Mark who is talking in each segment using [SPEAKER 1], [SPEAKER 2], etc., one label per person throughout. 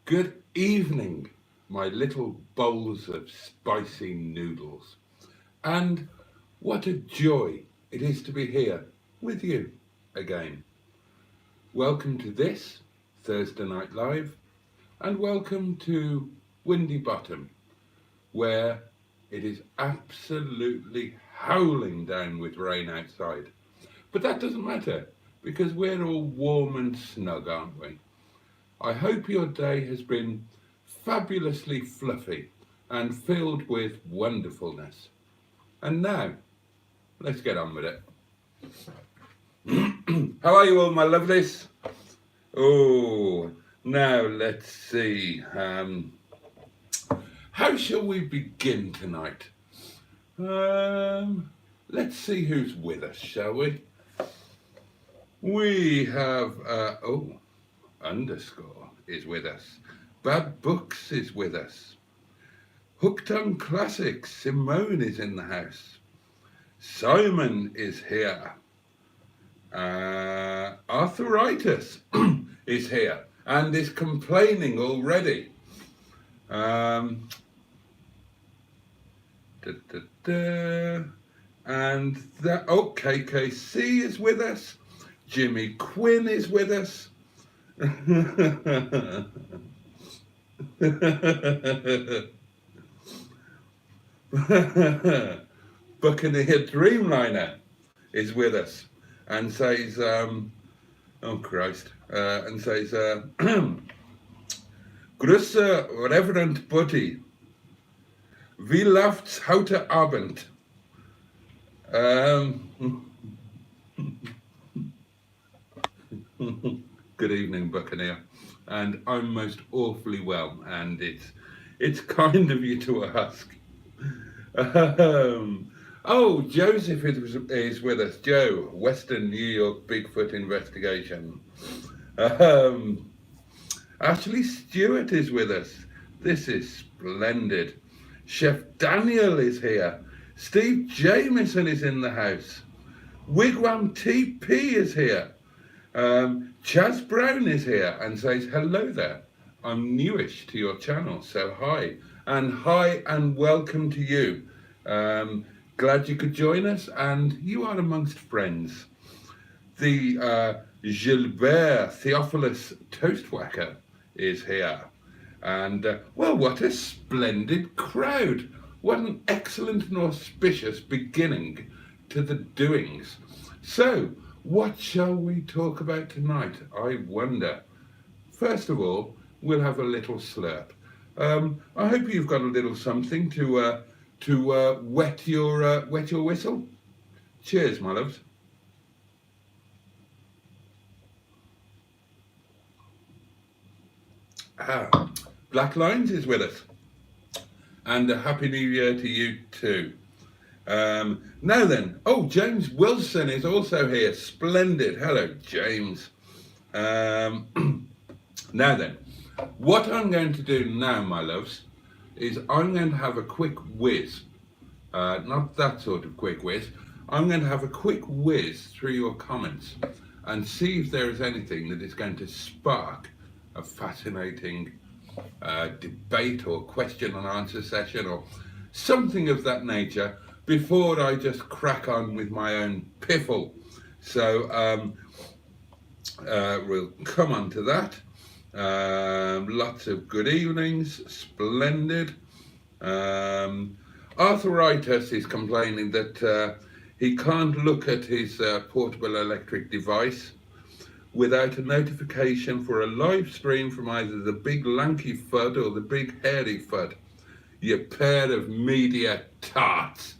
[SPEAKER 1] Good evening, my little bowls of spicy noodles. And what a joy it is to be here with you again. Welcome to this Thursday Night Live, and welcome to Windy Bottom, where it is absolutely howling down with rain outside. But that doesn't matter because we're all warm and snug, aren't we? I hope your day has been fabulously fluffy and filled with wonderfulness. And now, let's get on with it. How are you all, my lovelies? Oh, now let's see. How shall we begin tonight? Let's see who's with us, shall we? We have, underscore is with us. Bad Books is with us. Hooked on Classics, Simone is in the house. Simon is here. Arthritis is here and is complaining already. And that, KKC is with us. Jimmy Quinn is with us. Buccaneer Dreamliner is with us and says, and says, Grüße, Reverend Buddy. Wie läuft's heute Abend? Good evening, Buccaneer. And I'm most awfully well, and it's kind of you to ask. Joseph is with us. Joe, Western New York Bigfoot Investigation. Ashley Stewart is with us. This is splendid. Chef Daniel is here. Steve Jameson is in the house. Wigwam TP is here. Chaz Brown is here and says, hello there. I'm newish to your channel, so hi. And hi and welcome to you. Glad you could join us, and you are amongst friends. The Gilbert Theophilus Toastwhacker is here. And, what a splendid crowd. What an excellent and auspicious beginning to the doings. So, what shall we talk about tonight, I wonder? First of all, we'll have a little slurp. I hope you've got a little something to wet your whistle. Cheers, my loves. Black Lines is with us, and a happy New Year to you too. Now then, James Wilson is also here. Splendid. Hello, James. Now then, what I'm going to do now, my loves, is I'm going to have a quick whiz. Not that sort of quick whiz. I'm going to have a quick whiz through your comments and see if there is anything that is going to spark a fascinating debate or question and answer session or something of that nature before I just crack on with my own piffle. So we'll come on to that. Lots of good evenings, splendid. Arthritis is complaining that he can't look at his portable electric device without a notification for a live stream from either the big lanky FUD or the big hairy FUD. You pair of media tarts.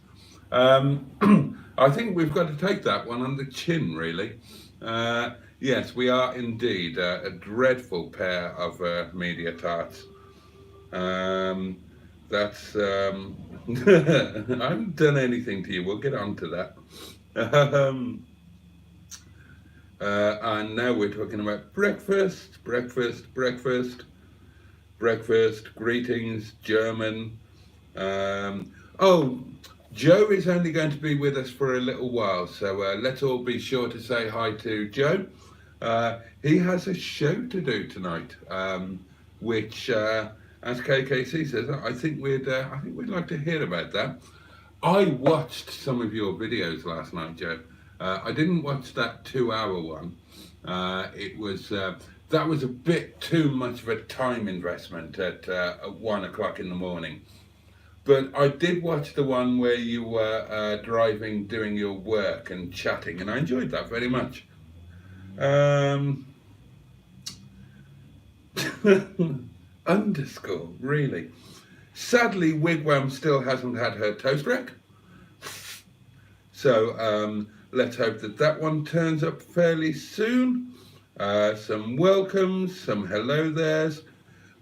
[SPEAKER 1] I think we've got to take that one on the chin, really. Yes, we are indeed a dreadful pair of media tarts. That's I haven't done anything to you. We'll get on to that. And now we're talking about breakfast, greetings, German. Joe is only going to be with us for a little while, so let's all be sure to say hi to Joe. He has a show to do tonight. which, as KKC says, I think we'd like to hear about that. I watched some of your videos last night, Joe. I didn't watch that 2-hour one. It was that was a bit too much of a time investment at 1 o'clock in the morning. But I did watch the one where you were driving, doing your work and chatting, and I enjoyed that very much. Underscore, really. Sadly, Wigwam still hasn't had her toast rack. So let's hope that that one turns up fairly soon. Some welcomes, some hello there's.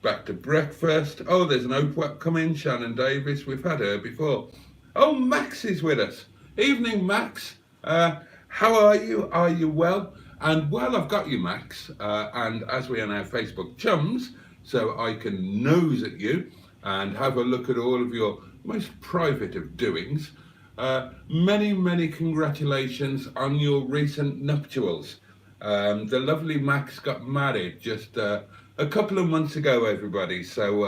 [SPEAKER 1] Back to breakfast. Oh, there's an Oprah coming, Shannon Davis. We've had her before. Oh, Max is with us. Evening, Max. How are you? Are you well? And while I've got you, Max, and as we are now Facebook chums, so I can nose at you and have a look at all of your most private of doings, many, many congratulations on your recent nuptials. The lovely Max got married just a couple of months ago, everybody. So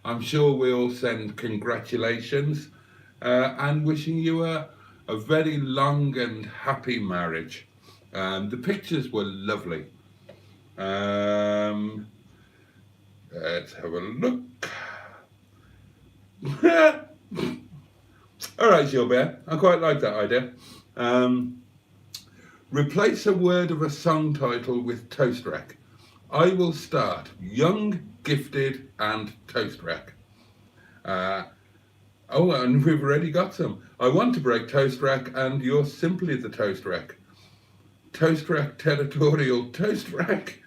[SPEAKER 1] I'm sure we all send congratulations and wishing you a very long and happy marriage. The pictures were lovely. Let's have a look. All right, Gilbert, I quite like that idea. Replace a word of a song title with toast rack. I will start young, gifted, and toast rack. Oh, and we've already got some. I want to break toast rack, and you're simply the toast rack. Toast rack territorial toast rack.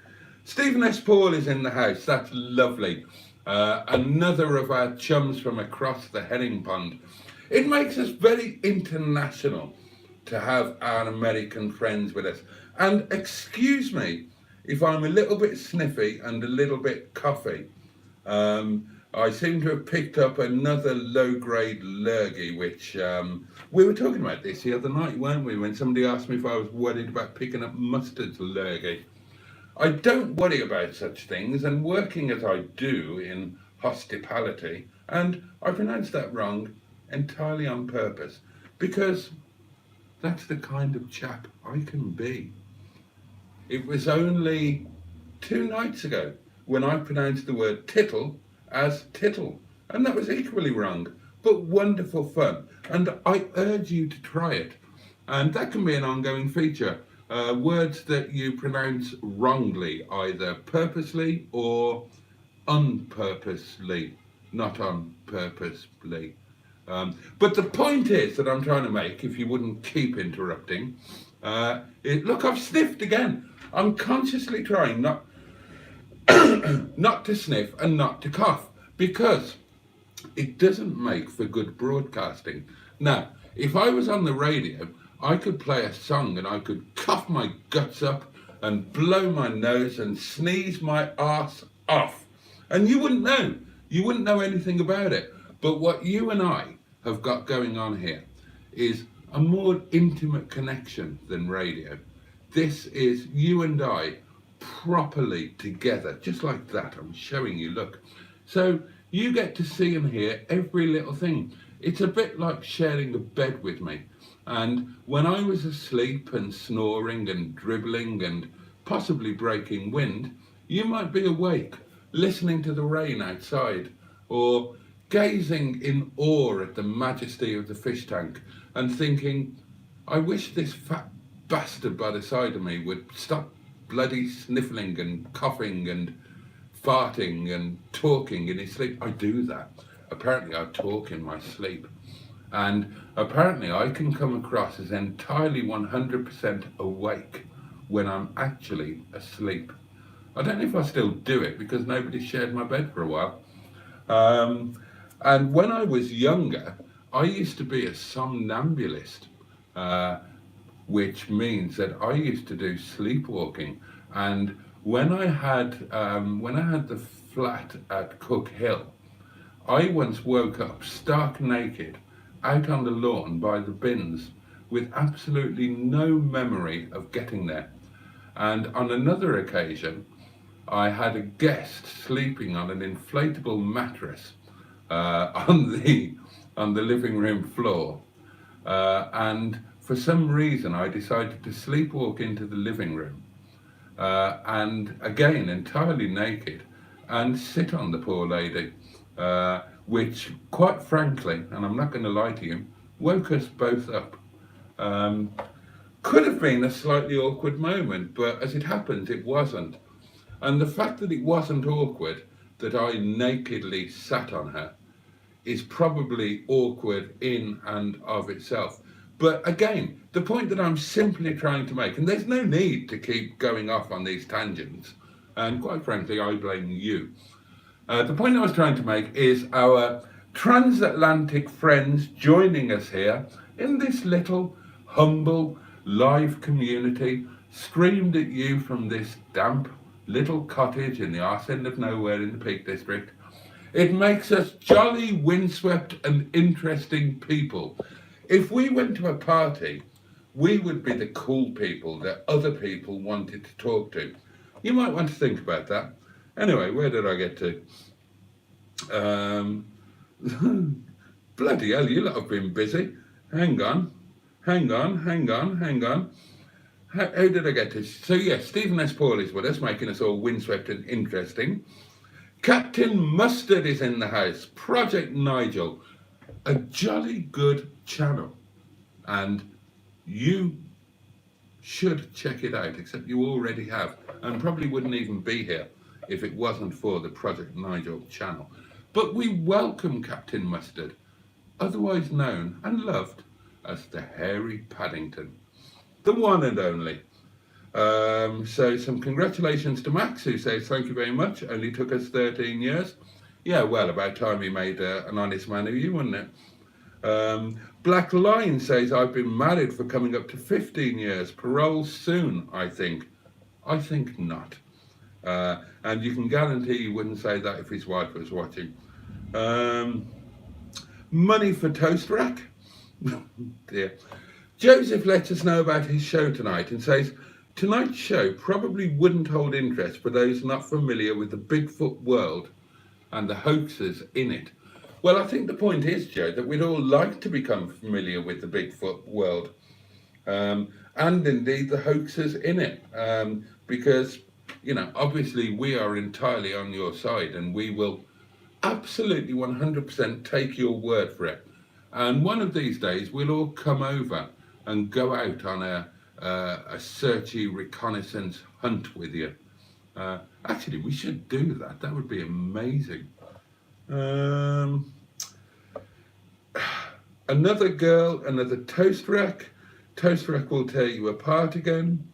[SPEAKER 1] Stephen S. Paul is in the house. That's lovely. Another of our chums from across the herring pond. It makes us very international to have our American friends with us. And excuse me if I'm a little bit sniffy and a little bit coughy. I seem to have picked up another low-grade lurgy, which we were talking about this the other night, weren't we, when somebody asked me if I was worried about picking up mustard's lurgy. I don't worry about such things, and working as I do in hospitality, and I pronounced that wrong entirely on purpose, because that's the kind of chap I can be. It was only 2 nights ago when I pronounced the word tittle as tittle, and that was equally wrong, but wonderful fun, and I urge you to try it. And that can be an ongoing feature. Words that you pronounce wrongly, either purposely or unpurposely, not on purposely. But the point is that I'm trying to make, if you wouldn't keep interrupting, look, I've sniffed again. I'm consciously trying not not to sniff and not to cough, because it doesn't make for good broadcasting. Now, if I was on the radio, I could play a song and I could cough my guts up and blow my nose and sneeze my arse off, and you wouldn't know. You wouldn't know anything about it. But what you and I have got going on here is a more intimate connection than radio. This is you and I properly together, just like that. I'm showing you, look. So you get to see and hear every little thing. It's a bit like sharing a bed with me. And when I was asleep and snoring and dribbling and possibly breaking wind, you might be awake, listening to the rain outside, or gazing in awe at the majesty of the fish tank and thinking, I wish this fat bastard by the side of me would stop bloody sniffling and coughing and farting and talking in his sleep. I do that. Apparently I talk in my sleep. And apparently I can come across as entirely 100% awake when I'm actually asleep. I don't know if I still do it because nobody shared my bed for a while. And when I was younger, I used to be a somnambulist, which means that I used to do sleepwalking. And when I had the flat at Cook Hill, I once woke up stark naked out on the lawn by the bins with absolutely no memory of getting there. And on another occasion, I had a guest sleeping on an inflatable mattress on the living room floor, and for some reason I decided to sleepwalk into the living room, and again entirely naked, and sit on the poor lady, which quite frankly, and I'm not going to lie to you, woke us both up. Um, could have been a slightly awkward moment, but as it happens, it wasn't. And the fact that it wasn't awkward, that I nakedly sat on her, is probably awkward in and of itself. But again, the point that I'm simply trying to make, and there's no need to keep going off on these tangents, and quite frankly, I blame you. The point I was trying to make is our transatlantic friends joining us here in this little, humble, live community, screamed at you from this damp little cottage in the arse end of nowhere in the Peak District. It makes us jolly, windswept and interesting people. If we went to a party, we would be the cool people that other people wanted to talk to. You might want to think about that. Anyway, where did I get to? Bloody hell, you lot have been busy. Hang on. How did I get to? So yes, Stephen S. Paul is with us, making us all windswept and interesting. Captain Mustard is in the house. Project Nigel, a jolly good channel, and you should check it out, except you already have, and probably wouldn't even be here if it wasn't for the Project Nigel channel. But we welcome Captain Mustard, otherwise known and loved as the Hairy Paddington, the one and only. So some congratulations to Max, who says thank you very much, only took us 13 years. Yeah, well, about time he made an honest man of you, wasn't it? Black Line says, I've been married for coming up to 15 years, parole soon, I think. I think not. And you can guarantee he wouldn't say that if his wife was watching. Money for Toast Rack? Dear. Joseph lets us know about his show tonight and says, tonight's show probably wouldn't hold interest for those not familiar with the Bigfoot world and the hoaxes in it. Well, I think the point is, Joe, that we'd all like to become familiar with the Bigfoot world, and indeed the hoaxes in it, because, you know, obviously we are entirely on your side, and we will absolutely 100% take your word for it. And one of these days we'll all come over and go out on a searchy reconnaissance hunt with you. Actually, we should do that. That would be amazing. Another girl, another toast rack. Toast rack will tear you apart again.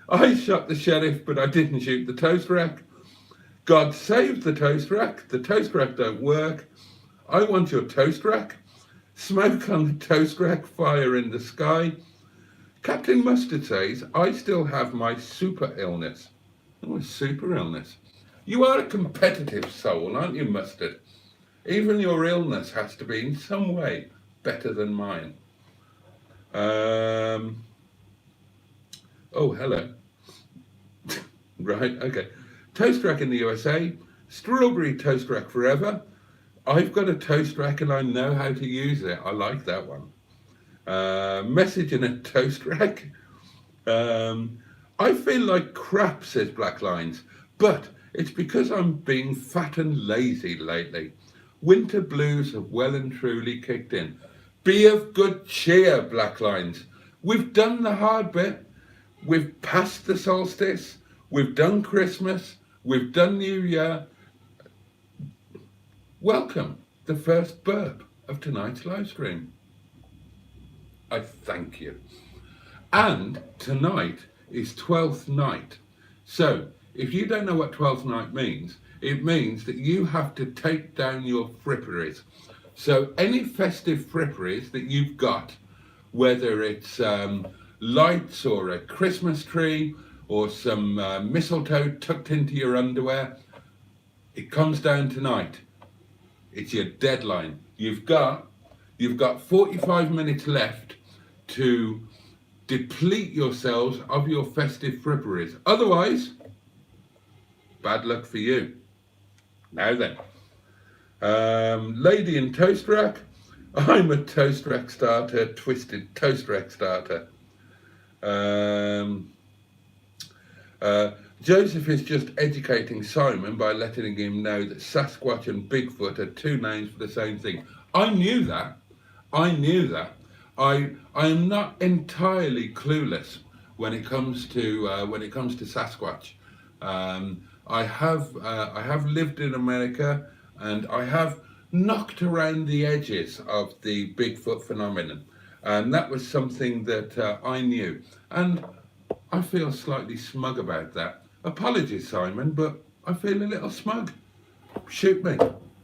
[SPEAKER 1] I shot the sheriff, but I didn't shoot the toast rack. God save the toast rack. The toast rack don't work. I want your toast rack. Smoke on the toast rack, fire in the sky. Captain Mustard says, I still have my super illness. Oh, super illness. You are a competitive soul, aren't you, Mustard? Even your illness has to be in some way better than mine. Oh, hello. Right, okay. Toast rack in the USA. Strawberry toast rack forever. I've got a toast rack and I know how to use it. I like that one. Message in a toast rack. I feel like crap, says Black Lines, but it's because I'm being fat and lazy lately. Winter blues have well and truly kicked in. Be of good cheer, Black Lines. We've done the hard bit. We've passed the solstice. We've done Christmas. We've done New Year. Welcome, the first burp of tonight's live stream. I thank you. And tonight is 12th night. So if you don't know what 12th night means, it means that you have to take down your fripperies. So any festive fripperies that you've got, whether it's lights or a Christmas tree or some mistletoe tucked into your underwear, it comes down tonight. It's your deadline. You've got 45 minutes left to deplete yourselves of your festive fripperies. Otherwise, Bad luck for you. Now then, lady in toast rack. I'm a toast rack starter, twisted toast rack starter. Joseph is just educating Simon by letting him know that Sasquatch and Bigfoot are two names for the same thing. I knew that. I am not entirely clueless when it comes to Sasquatch. I have lived in America, and I have knocked around the edges of the Bigfoot phenomenon, and that was something that I knew, and I feel slightly smug about that. Apologies, Simon, but I feel a little smug. Shoot me,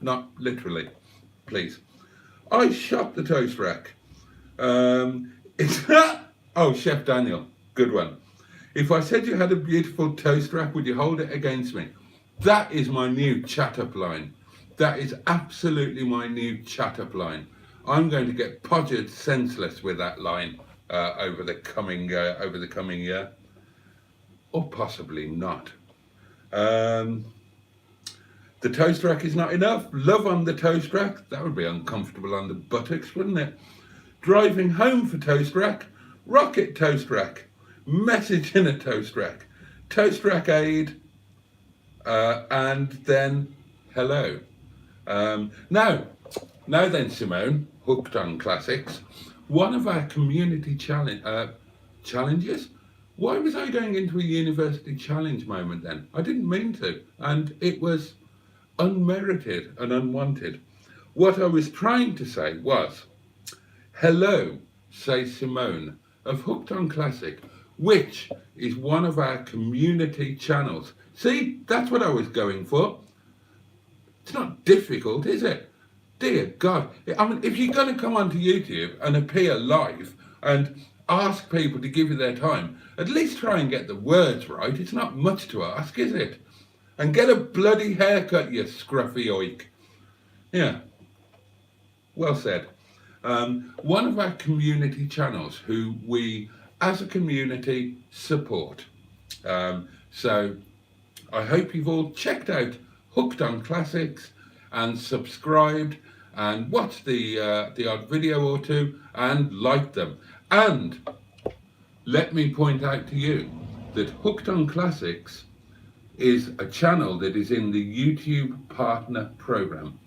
[SPEAKER 1] not literally, please. I shot the toast rack. It's oh, Chef Daniel, good one. If I said you had a beautiful toast rack, would you hold it against me? That is my new chat-up line. That is absolutely my new chat-up line. I'm going to get podgered senseless with that line over the coming year, or possibly not. The toast rack is not enough. Love on the toast rack. That would be uncomfortable on the buttocks, wouldn't it? Driving home for toast rack. Rocket toast rack. Message in a toast rack. Toast rack aid. And then hello. Now then, Simone, hooked on classics. One of our community challenges. Why was I going into a university challenge moment then? I didn't mean to, and it was unmerited and unwanted. What I was trying to say was, hello, say Simone, of Hooked on Classic, which is one of our community channels. See, that's what I was going for. It's not difficult, is it? Dear God. I mean, if you're going to come onto YouTube and appear live and ask people to give you their time, at least try and get the words right. It's not much to ask, is it? And get a bloody haircut, you scruffy oik. Yeah, well said. One of our community channels who we, as a community, support. So I hope you've all checked out Hooked on Classics and subscribed and watched the odd video or two and liked them. And let me point out to you that Hooked on Classics is a channel that is in the YouTube Partner Program.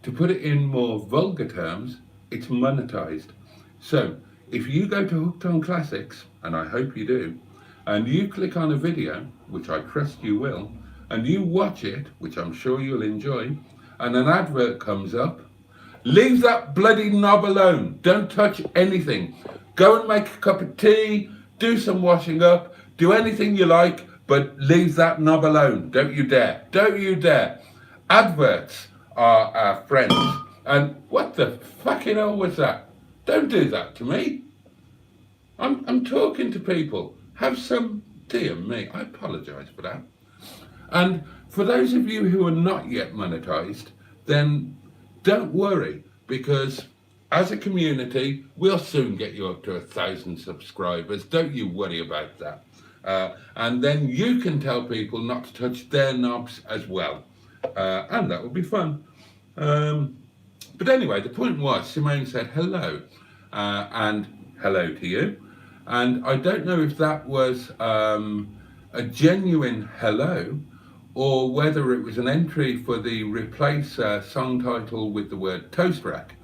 [SPEAKER 1] To put it in more vulgar terms, it's monetized. So if you go to Hooked on Classics, and I hope you do, and you click on a video, which I trust you will, and you watch it, which I'm sure you'll enjoy, and an advert comes up, leave that bloody knob alone. Don't touch anything. Go and make a cup of tea, do some washing up, do anything you like, but leave that knob alone. Don't you dare. Don't you dare. Adverts are our friends. And what the fucking hell was that? Don't do that to me. I'm talking to people. Have some, dear me, I apologise for that. And for those of you who are not yet monetized, then don't worry, because as a community, we'll soon get you up to 1,000 subscribers. Don't you worry about that. And then you can tell people not to touch their knobs as well. And that will be fun. But anyway, the point was, Simone said hello, and hello to you. And I don't know if that was a genuine hello, or whether it was an entry for the replace song title with the word toast rack,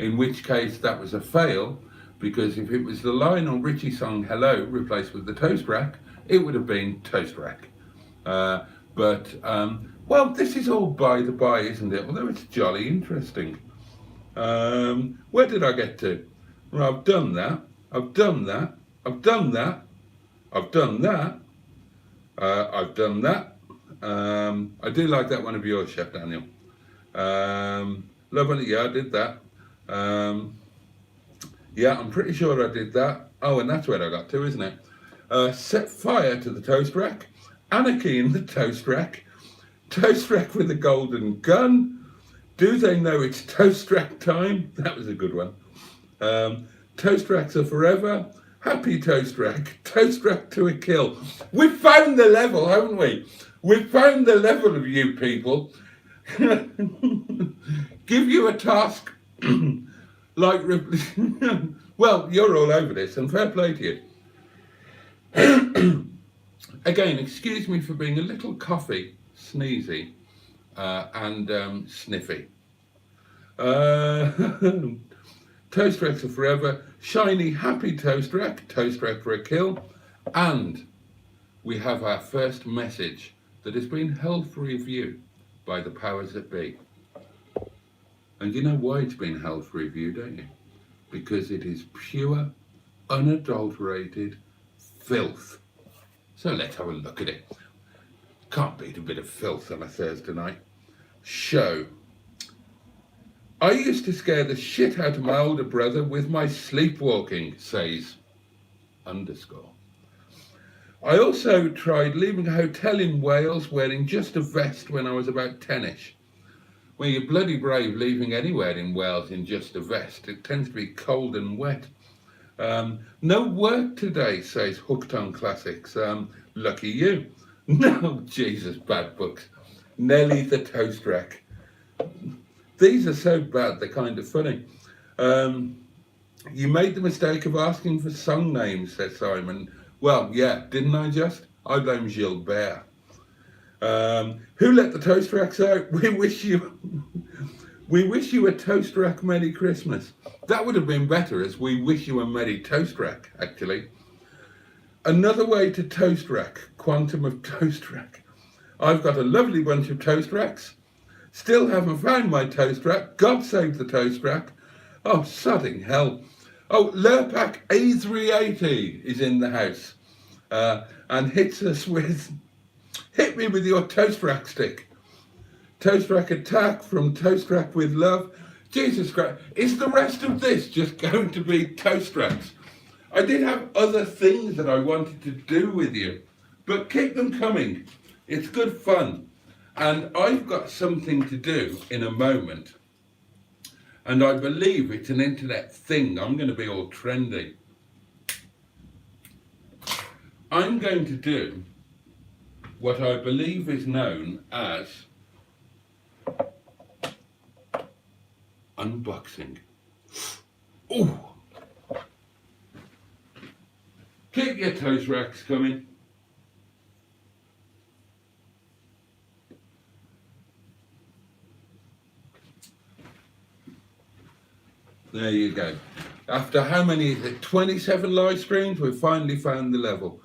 [SPEAKER 1] in which case that was a fail, because if it was the Lionel Richie song Hello replaced with the toast rack, it would have been toast rack. Well, this is all by the by, isn't it? Although it's jolly interesting. Where did I get to? Well, I've done that. I've done that. I've done that. I've done that. I've done that. I do like that one of yours, Chef Daniel. Love it. Yeah, I did that. Yeah, I'm pretty sure I did that. Oh, and that's where I got to, isn't it? Set fire to the toast rack. Anarchy in the toast rack. Toast rack with a golden gun. Do they know it's toast rack time? That was a good one. Toast racks are forever. Happy toast rack. Toast rack to a kill. We've found the level, haven't we? We've found the level of you people. Give you a task like well, you're all over this, and fair play to you. Again, excuse me for being a little coughy, sneezy, and sniffy. Toast racks are forever. Shiny, happy toast rack for a kill. And we have our first message that has been held for review by the powers that be. And you know why it's been held for review, don't you? Because it is pure, unadulterated filth. So let's have a look at it. Can't beat a bit of filth on a Thursday night. Show. I used to scare the shit out of my older brother with my sleepwalking, says _ I also tried leaving a hotel in Wales wearing just a vest when I was about 10ish. Well, you're bloody brave leaving anywhere in Wales in just a vest. It tends to be cold and wet. No work today, says Hooked on Classics. Lucky you. No, Jesus, bad books. Nelly the Toast Rack. These are so bad, they're kind of funny. You made the mistake of asking for song names, says Simon. Well, yeah, didn't I just? I blame Gilbert. Who let the toast racks out? We wish you a toast rack Merry Christmas. That would have been better, as we wish you a Merry Toast Rack, actually. Another way to toast rack, quantum of toast rack. I've got a lovely bunch of toast racks. Still haven't found my toast rack. God save the toast rack. Oh, sodding hell. Oh, Lurpak A380 is in the house and hits us with, hit me with your toast rack stick. Toast rack attack from Toast Rack with Love. Jesus Christ, is the rest of this just going to be toast racks? I did have other things that I wanted to do with you, but keep them coming. It's good fun. And I've got something to do in a moment. And I believe it's an internet thing. I'm going to be all trendy. I'm going to do what I believe is known as unboxing. Ooh. Keep your toast racks coming. There you go. After how many is it? 27 live streams, we've finally found the level.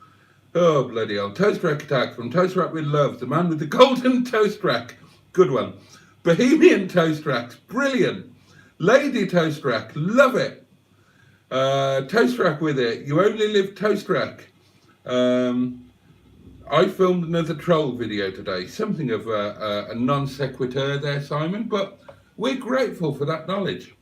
[SPEAKER 1] Oh, bloody hell. Toast Rack Attack from Toast Rack with Love, the man with the golden toast rack. Good one. Bohemian Toast Racks, brilliant. Lady Toast Rack, love it. Toast Rack with it. You only live Toast Rack. I filmed another troll video today. Something of a non sequitur there, Simon, but we're grateful for that knowledge.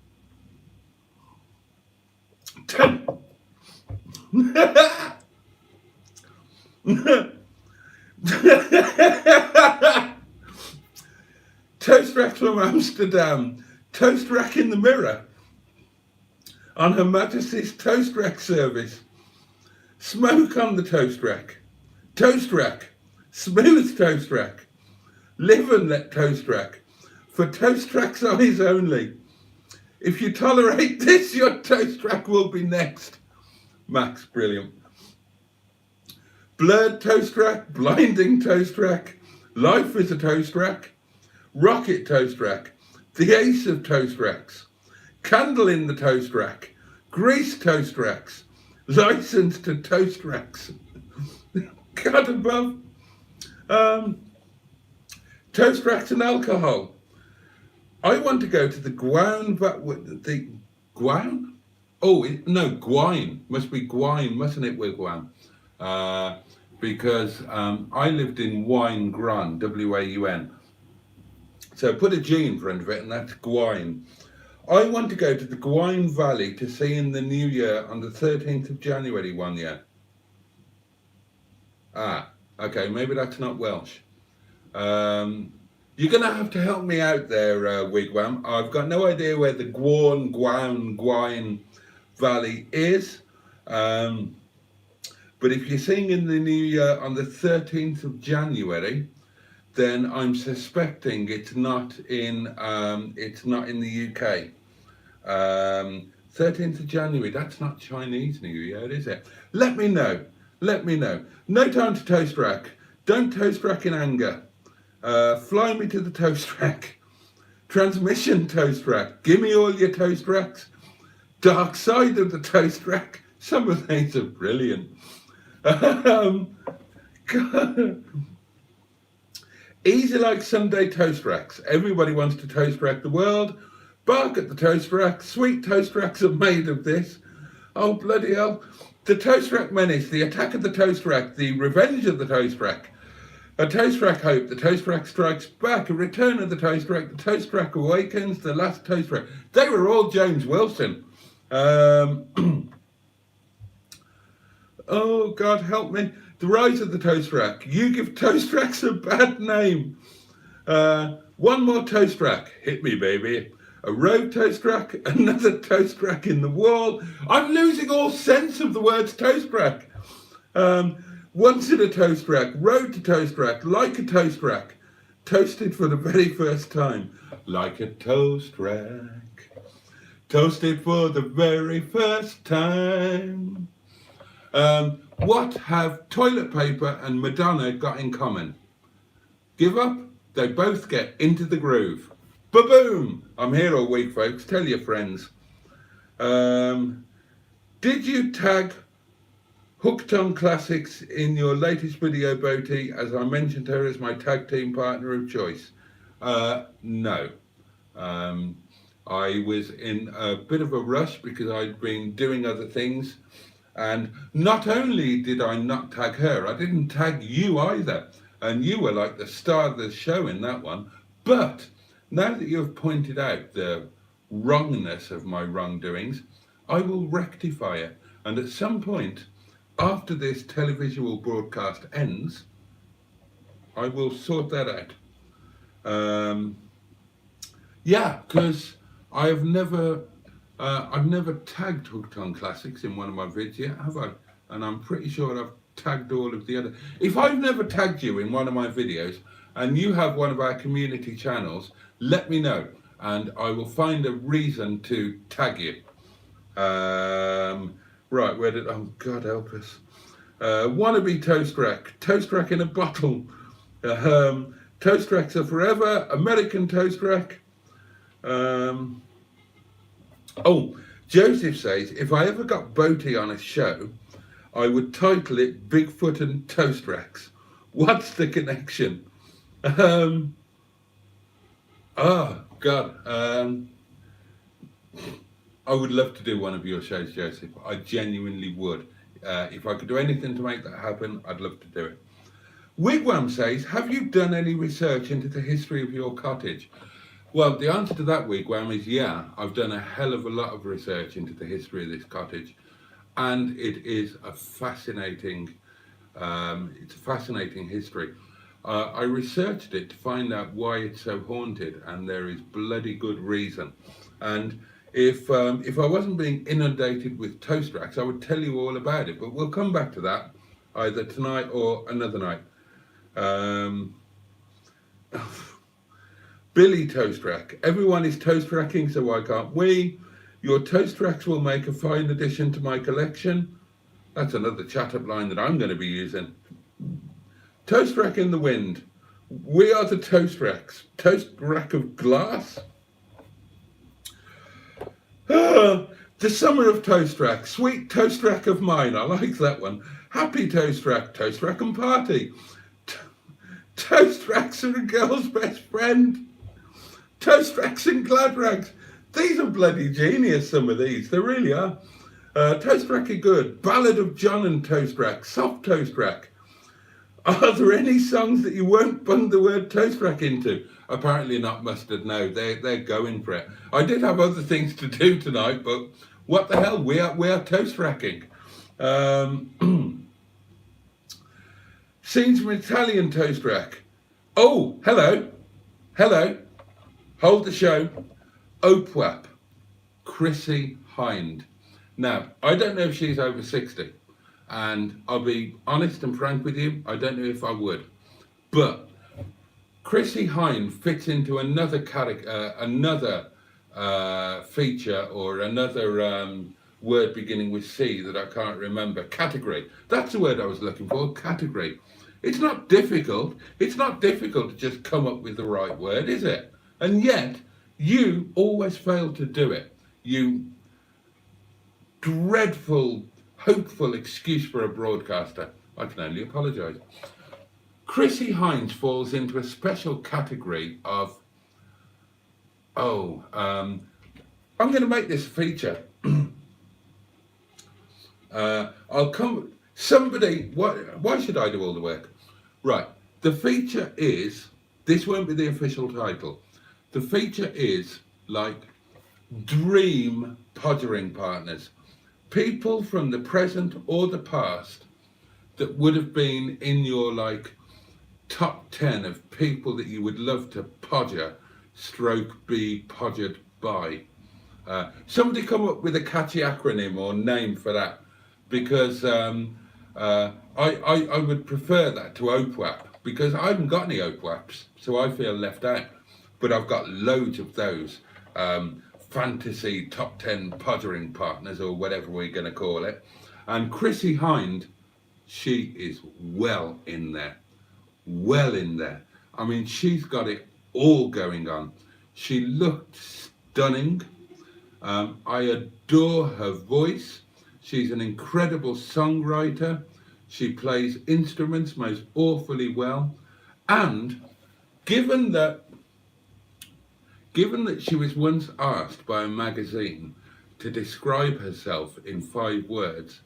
[SPEAKER 1] Toast Rack from Amsterdam. Toast Rack in the mirror. On Her Majesty's Toast Rack service. Smoke on the toast rack. Toast rack. Smooth toast rack. Live and let toast rack. For toast rack's eyes only. If you tolerate this, your toast rack will be next. Max, brilliant. Blurred toast rack, blinding toast rack, life is a toast rack, rocket toast rack, the ace of toast racks, candle in the toast rack, grease toast racks, license to toast racks, God above, toast racks and alcohol. I want to go to the Gwaun, the Gwaun? Oh, no, Gwaun. Must be Gwaun, mustn't it, Wigwam? Because I lived in Waun Gran, W-A-U-N. So put a G in front of it, and that's Gwaun. I want to go to the Gwaun Valley to see in the new year on the 13th of January one year. Ah, okay, maybe that's not Welsh. You're going to have to help me out there, Wigwam. I've got no idea where the Gwaun Valley is. But if you're seeing in the new year on the 13th of January, then I'm suspecting it's not in the UK. 13th of January, that's not Chinese New Year, is it? Let me know. Let me know. No time to toast rack. Don't toast rack in anger. Fly me to the toast rack. Transmission toast rack. Give me all your toast racks. Dark side of the toast rack. Some of these are brilliant. Easy like Sunday toast racks. Everybody wants to toast rack the world. Bark at the toast rack. Sweet toast racks are made of this. Oh, bloody hell. The toast rack menace. The attack of the toast rack. The revenge of the toast rack. A toast rack hope. The toast rack strikes back. A return of the toast rack. The toast rack awakens. The last toast rack. They were all James Wilson. Oh, God help me. The rise of the toast rack. You give toast racks a bad name. One more toast rack. Hit me, baby. A road toast rack, another toast rack in the wall. I'm losing all sense of the words toast rack. Once in a toast rack, road to toast rack, like a toast rack. Toasted for the very first time, like a toast rack. Toasted for the very first time. What have toilet paper and Madonna got in common? Give up? They both get into the groove. Ba-boom! I'm here all week, folks. Tell your friends. Did you tag Hooked on Classics in your latest video, Boaty, as I mentioned her as my tag team partner of choice? No. I was in a bit of a rush because I'd been doing other things. And not only did I not tag her, I didn't tag you either. And you were like the star of the show in that one. But now that you've pointed out the wrongness of my wrongdoings, I will rectify it. And at some point, after this televisual broadcast ends, I will sort that out. Yeah, because I've never tagged Hooked on Classics in one of my vids yet, have I? And I'm pretty sure I've tagged all of the other. If I've never tagged you in one of my videos and you have one of our community channels, let me know and I will find a reason to tag you. Right, where did, oh God help us. Wannabe toast rack in a bottle. Toast racks are forever, American toast rack. Oh, Joseph says, if I ever got Boaty on a show, I would title it Bigfoot and Toast Racks. What's the connection? Oh, God. I would love to do one of your shows, Joseph. I genuinely would. If I could do anything to make that happen, I'd love to do it. Wigwam says, have you done any research into the history of your cottage? Well, the answer to that, Wigwam, is yeah. I've done a hell of a lot of research into the history of this cottage, and it is a fascinating, it's a fascinating history. I researched it to find out why it's so haunted, and there is bloody good reason. And if I wasn't being inundated with toast racks, I would tell you all about it. But we'll come back to that either tonight or another night. Billy toast rack. Everyone is toast racking, so why can't we? Your toast racks will make a fine addition to my collection. That's another chat-up line that I'm going to be using. Toast rack in the wind. We are the toast racks. Toast rack of glass. The summer of toast rack. Sweet toast rack of mine. I like that one. Happy toast rack and party. Toast racks are a girl's best friend. Toast racks and glad rags. These are bloody genius, some of these. They really are. Toast rack are good. Ballad of John and toast rack. Soft toast rack. Are there any songs that you won't bung the word toast rack into? Apparently not, Mustard. No, they're going for it. I did have other things to do tonight, but what the hell? We are toast racking. Scenes from Italian toast rack. Oh, hello. Hold the show. Opwap. Chrissy Hind. Now, I don't know if she's over 60. And I'll be honest and frank with you, I don't know if I would. But Chrissy Hine fits into another feature or another word beginning with C that I can't remember. Category. That's the word I was looking for. Category. It's not difficult. It's not difficult to just come up with the right word, is it? And yet, you always fail to do it. You dreadful, hopeful excuse for a broadcaster. I can only apologise. Chrissy Hines falls into a special category of, I'm going to make this a feature. Why should I do all the work? Right, the feature is, this won't be the official title. The feature is like dream podgering partners. People from the present or the past that would have been in your like top 10 of people that you would love to podger, stroke be podgered by. Somebody come up with a catchy acronym or name for that, because I would prefer that to OPWAP, because I haven't got any OPWAPs, so I feel left out. But I've got loads of those fantasy top 10 podgering partners, or whatever we're going to call it. And Chrissy Hind, she is well in there. Well in there. I mean, she's got it all going on. She looked stunning. I adore her voice. She's an incredible songwriter. She plays instruments most awfully well. And given that she was once asked by a magazine to describe herself in 5 words,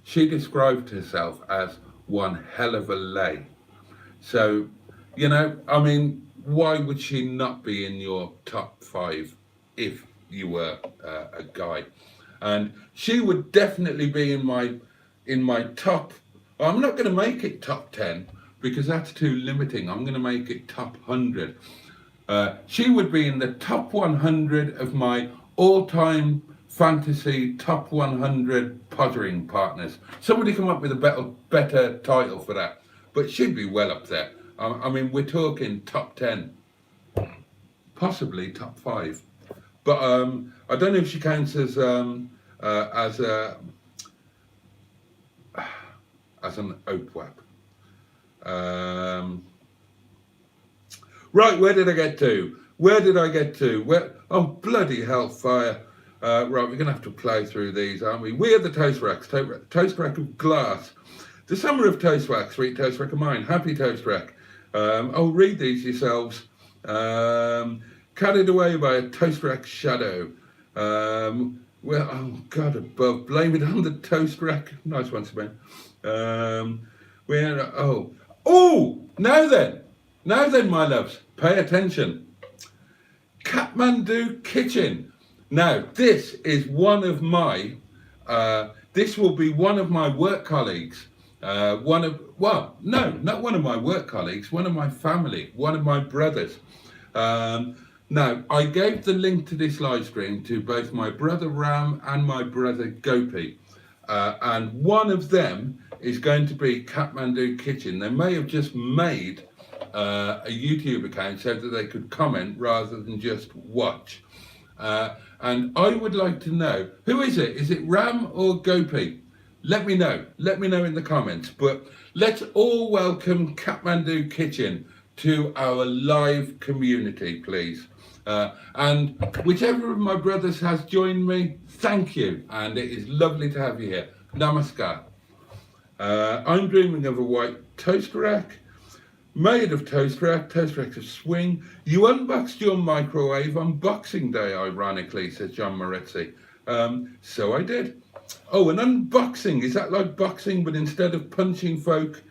[SPEAKER 1] she described herself as one hell of a lay. So, you know, I mean, why would she not be in your top 5 if you were a guy? And she would definitely be in my top. I'm not going to make it top 10 because that's too limiting. I'm going to make it top 100. She would be in the top 100 of my all-time fantasy top 100 podgering partners. Somebody come up with a better title for that. But she'd be well up there. I mean, we're talking top 10, possibly top 5. But I don't know if she counts as an OPWAP. Right, where did I get to? Oh, bloody hellfire. Right, we're going to have to play through these, aren't we? We are the Toast Racks, Toast Rack of Glass. The summer of Toast Rack, sweet Toast Rack of mine, happy Toast Rack. Read these yourselves. Carried away by a Toast Rack shadow. Oh God above, blame it on the Toast Rack. Nice one, Simone. Now then, my loves, pay attention. Kathmandu Kitchen. Now, this is one of my, this will be one of my work colleagues. Not one of my work colleagues, one of my family, one of my brothers. Now, I gave the link to this live stream to both my brother Ram and my brother Gopi. And one of them is going to be Kathmandu Kitchen. They may have just made a YouTube account so that they could comment rather than just watch. And I would like to know, who is it? Is it Ram or Gopi? Let me know in the comments. But let's all welcome Kathmandu Kitchen to our live community, please. And whichever of my brothers has joined me, thank you. And it is lovely to have you here. Namaskar. I'm dreaming of a white toast rack, made of toast racks of swing. You unboxed your microwave on Boxing Day, ironically, says John Moretzi. So I did. Oh, an unboxing, is that like boxing, but instead of punching folk,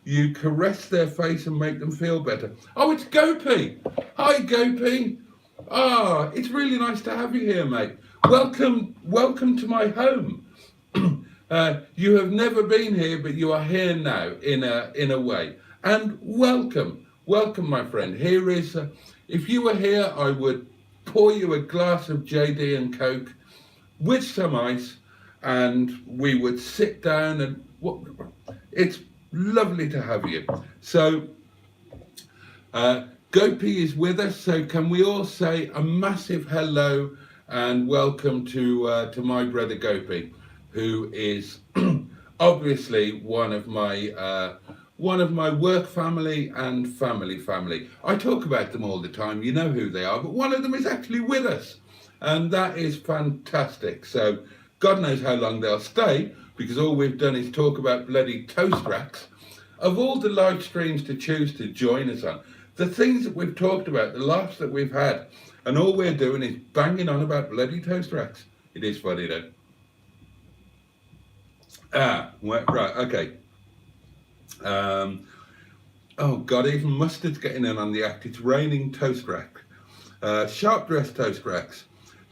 [SPEAKER 1] you caress their face and make them feel better? Oh, it's Gopi. Hi, Gopi. It's really nice to have you here, mate. Welcome to my home. You have never been here, but you are here now in a way. And welcome, my friend. Here is, if you were here, I would pour you a glass of JD and Coke with some ice, and we would sit down and it's lovely to have you. So, Gopi is with us, so can we all say a massive hello and welcome to my brother Gopi, who is obviously one of my work family and family. I talk about them all the time, you know who they are, but one of them is actually with us, and that is fantastic. So God knows how long they'll stay, because all we've done is talk about bloody toast racks. Of all the live streams to choose to join us on, the things that we've talked about, the laughs that we've had, and all we're doing is banging on about bloody toast racks. It is funny though. Right, okay. Oh God, even mustard's getting in on the act. It's raining toast rack. Sharp dressed toast racks.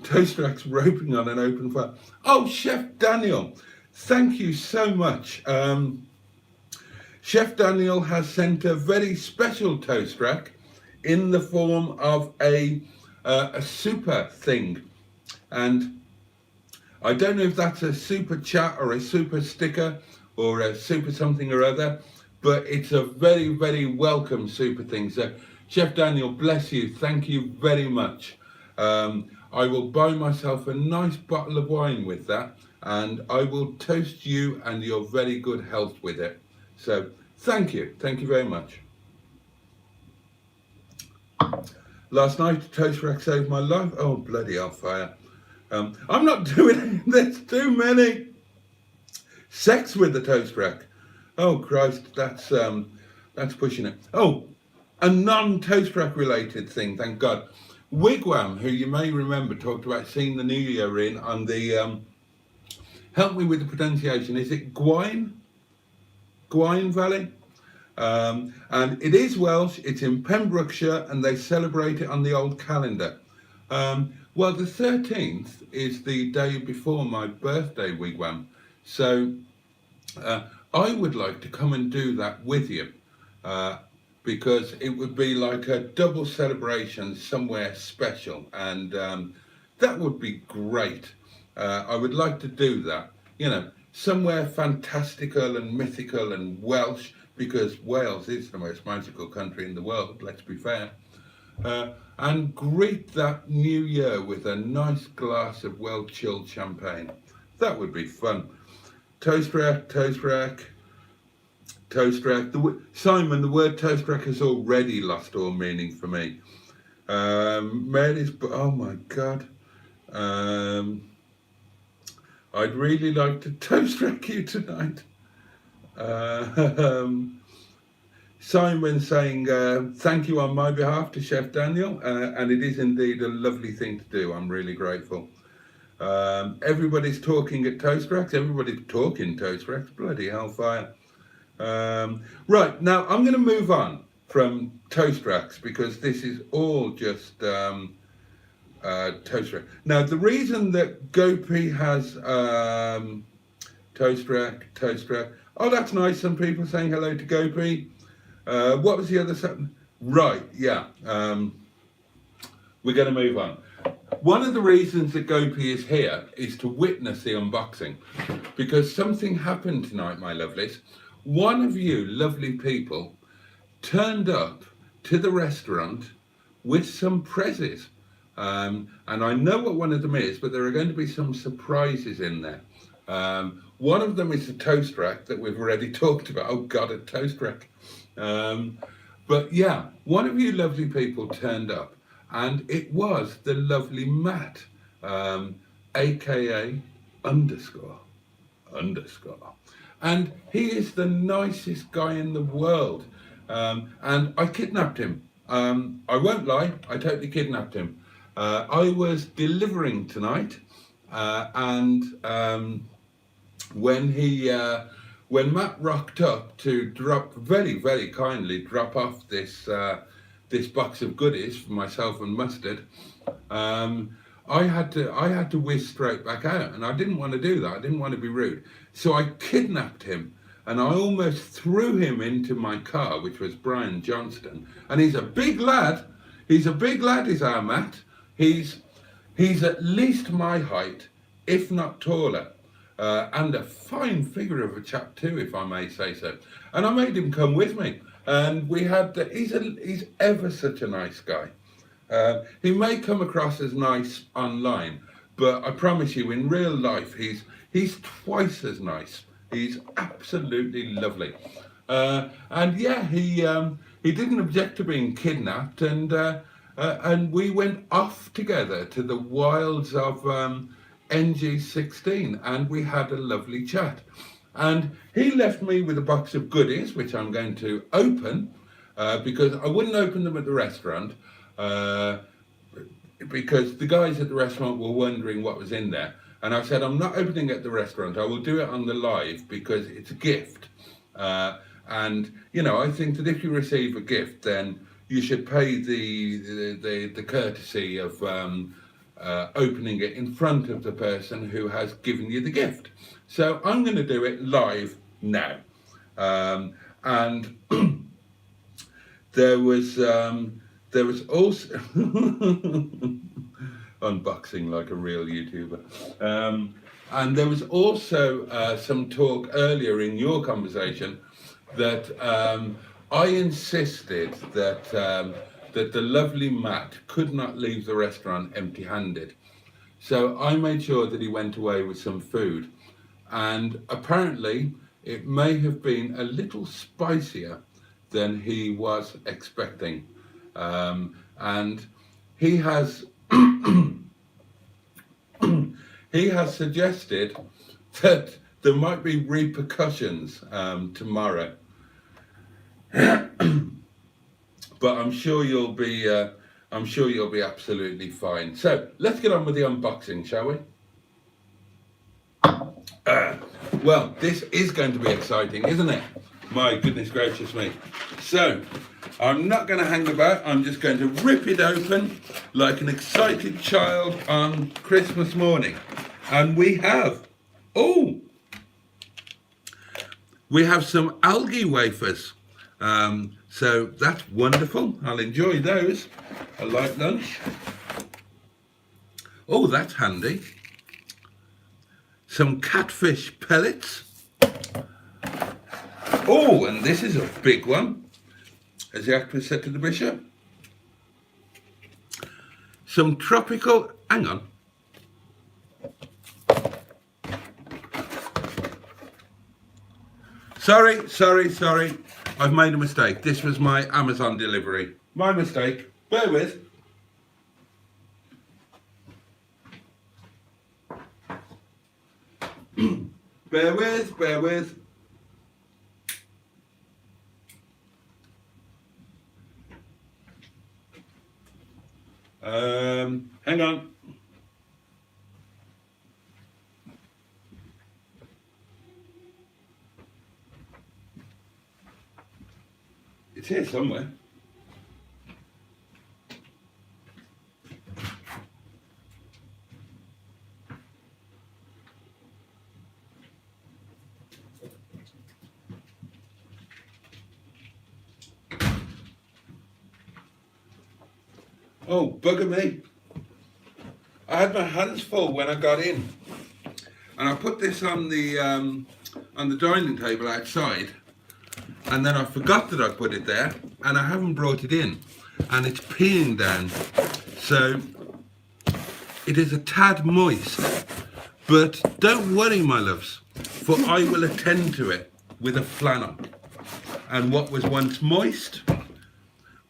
[SPEAKER 1] Toast racks roping on an open fire. Oh, Chef Daniel, thank you so much. Chef Daniel has sent a very special toast rack in the form of a super thing. And I don't know if that's a super chat or a super sticker or a super something or other, but it's a very, very welcome super thing. So Chef Daniel, bless you. Thank you very much. I will buy myself a nice bottle of wine with that, and I will toast you and your very good health with it. So thank you very much. Last night, the toast rack saved my life. Oh, bloody hellfire. I'm not doing it. There's too many. Sex with the toast rack. Oh, Christ, that's pushing it. Oh, a non-toast rack related thing, thank God. Wigwam, who you may remember, talked about seeing the new year in on the, help me with the pronunciation, is it Gwaun Valley? And it is Welsh, it's in Pembrokeshire, and they celebrate it on the old calendar. Well, the 13th is the day before my birthday, Wigwam. So I would like to come and do that with you, because it would be like a double celebration somewhere special, and that would be great. I would like to do that, you know, somewhere fantastical and mythical and Welsh, because Wales is the most magical country in the world, let's be fair. And greet that new year with a nice glass of well-chilled champagne. That would be fun. Toast rack. Simon, the word toast rack has already lost all meaning for me. Mary's, oh my God. I'd really like to toast rack you tonight. Simon saying thank you on my behalf to Chef Daniel, and it is indeed a lovely thing to do. I'm really grateful. Everybody's talking at toast racks. Everybody's talking toast racks. Bloody hellfire. Right, now I'm going to move on from toast racks, because this is all just toast rack. Now, the reason that Gopi has toast rack. Oh, that's nice. Some people saying hello to Gopi. What was the other something? Right, yeah. We're going to move on. One of the reasons that Gopi is here is to witness the unboxing, because something happened tonight, my lovelies. One of you lovely people turned up to the restaurant with some prezzies. And I know what one of them is, but there are going to be some surprises in there. One of them is the toast rack that we've already talked about. Oh God, a toast rack. But yeah, one of you lovely people turned up, and it was the lovely Matt, aka underscore. And he is the nicest guy in the world. And I kidnapped him. I won't lie, I totally kidnapped him. I was delivering tonight, and when Matt rocked up to very, very kindly drop off this box of goodies for myself and Mustard, I had to whiz straight back out, and I didn't want to do that. I didn't want to be rude. So I kidnapped him, and I almost threw him into my car, which was Brian Johnston. And he's a big lad. He's our Matt. He's at least my height, if not taller. and a fine figure of a chap too, if I may say so. And I made him come with me, and we had. He's ever such a nice guy. He may come across as nice online, but I promise you, in real life, he's twice as nice. He's absolutely lovely, and yeah, he didn't object to being kidnapped, and we went off together to the wilds of NG16, and we had a lovely chat. And he left me with a box of goodies, which I'm going to open, because I wouldn't open them at the restaurant, because the guys at the restaurant were wondering what was in there. And I said, I'm not opening it at the restaurant. I will do it on the live because it's a gift. And, you know, I think that if you receive a gift, then you should pay the courtesy of opening it in front of the person who has given you the gift. So I'm going to do it live now. And there was also unboxing like a real YouTuber. And there was also some talk earlier in your conversation that I insisted that that the lovely Matt could not leave the restaurant empty-handed. So I made sure that he went away with some food. And apparently it may have been a little spicier than he was expecting. And he has he has suggested that there might be repercussions tomorrow. But I'm sure you'll be absolutely fine. So let's get on with the unboxing, shall we? Well, this is going to be exciting, isn't it? My goodness gracious me. So, I'm not going to hang about. I'm just going to rip it open like an excited child on Christmas morning. And we have some algae wafers. So that's wonderful. I'll enjoy those. A light lunch. Oh, that's handy. Some catfish pellets. Oh, and this is a big one, as the actress said to the bishop. Some tropical, hang on. Sorry. I've made a mistake. This was my Amazon delivery. My mistake. Bear with. Bear with. Hang on. It's here somewhere. Oh, bugger me. I had my hands full when I got in. And I put this on the dining table outside. And then I forgot that I put it there. And I haven't brought it in. And it's peeing down. So it is a tad moist. But don't worry, my loves. For I will attend to it with a flannel. And what was once moist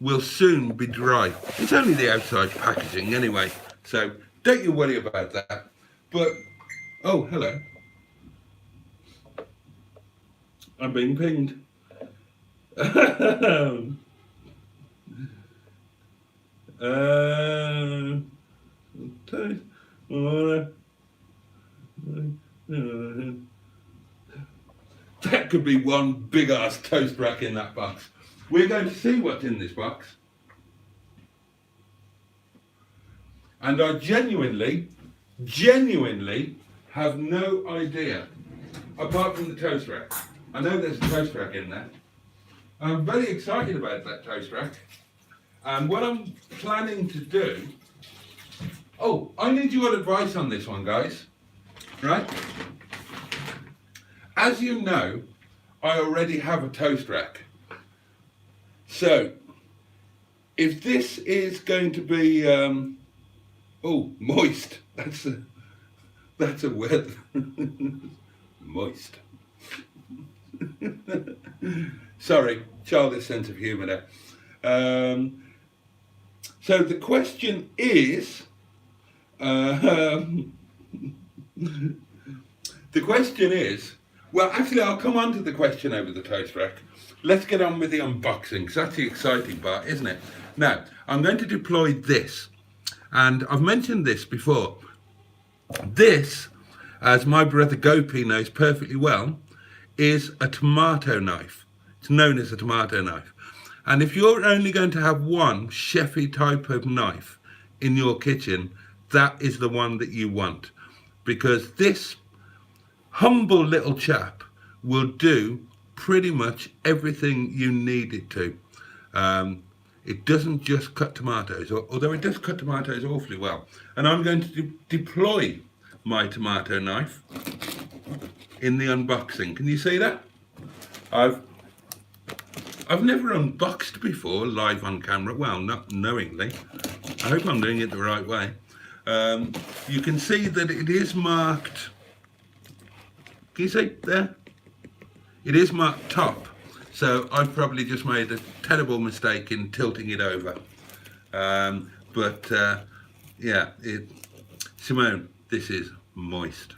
[SPEAKER 1] will soon be dry. It's only the outside packaging anyway, so don't you worry about that. But, oh, hello. I'm being pinged. That could be one big ass toast rack in that box. We're going to see what's in this box. And I genuinely have no idea, apart from the toast rack. I know there's a toast rack in there. I'm very excited about that toast rack. And what I'm planning to do... Oh, I need your advice on this one, guys. Right? as you know, I already have a toast rack. So, if this is going to be, moist. That's a word. Moist. Sorry, childish sense of humour there. So the question is, well, actually, I'll come on to the question over the toast rack. Let's get on with the unboxing, because that's the exciting part, isn't it? Now, I'm going to deploy this, and I've mentioned this before. This, as my brother Gopi knows perfectly well, is a tomato knife. It's known as a tomato knife. And if you're only going to have one chefy type of knife in your kitchen, that is the one that you want. Because this humble little chap will do pretty much everything you need it to. It doesn't just cut tomatoes, although it does cut tomatoes awfully well. And I'm going to deploy my tomato knife in the unboxing. Can you see that? I've never unboxed before live on camera. Well, not knowingly. I hope I'm doing it the right way. You can see that it is marked. Can you see there? It is marked top. So I've probably just made a terrible mistake in tilting it over. Yeah, Simone, this is moist.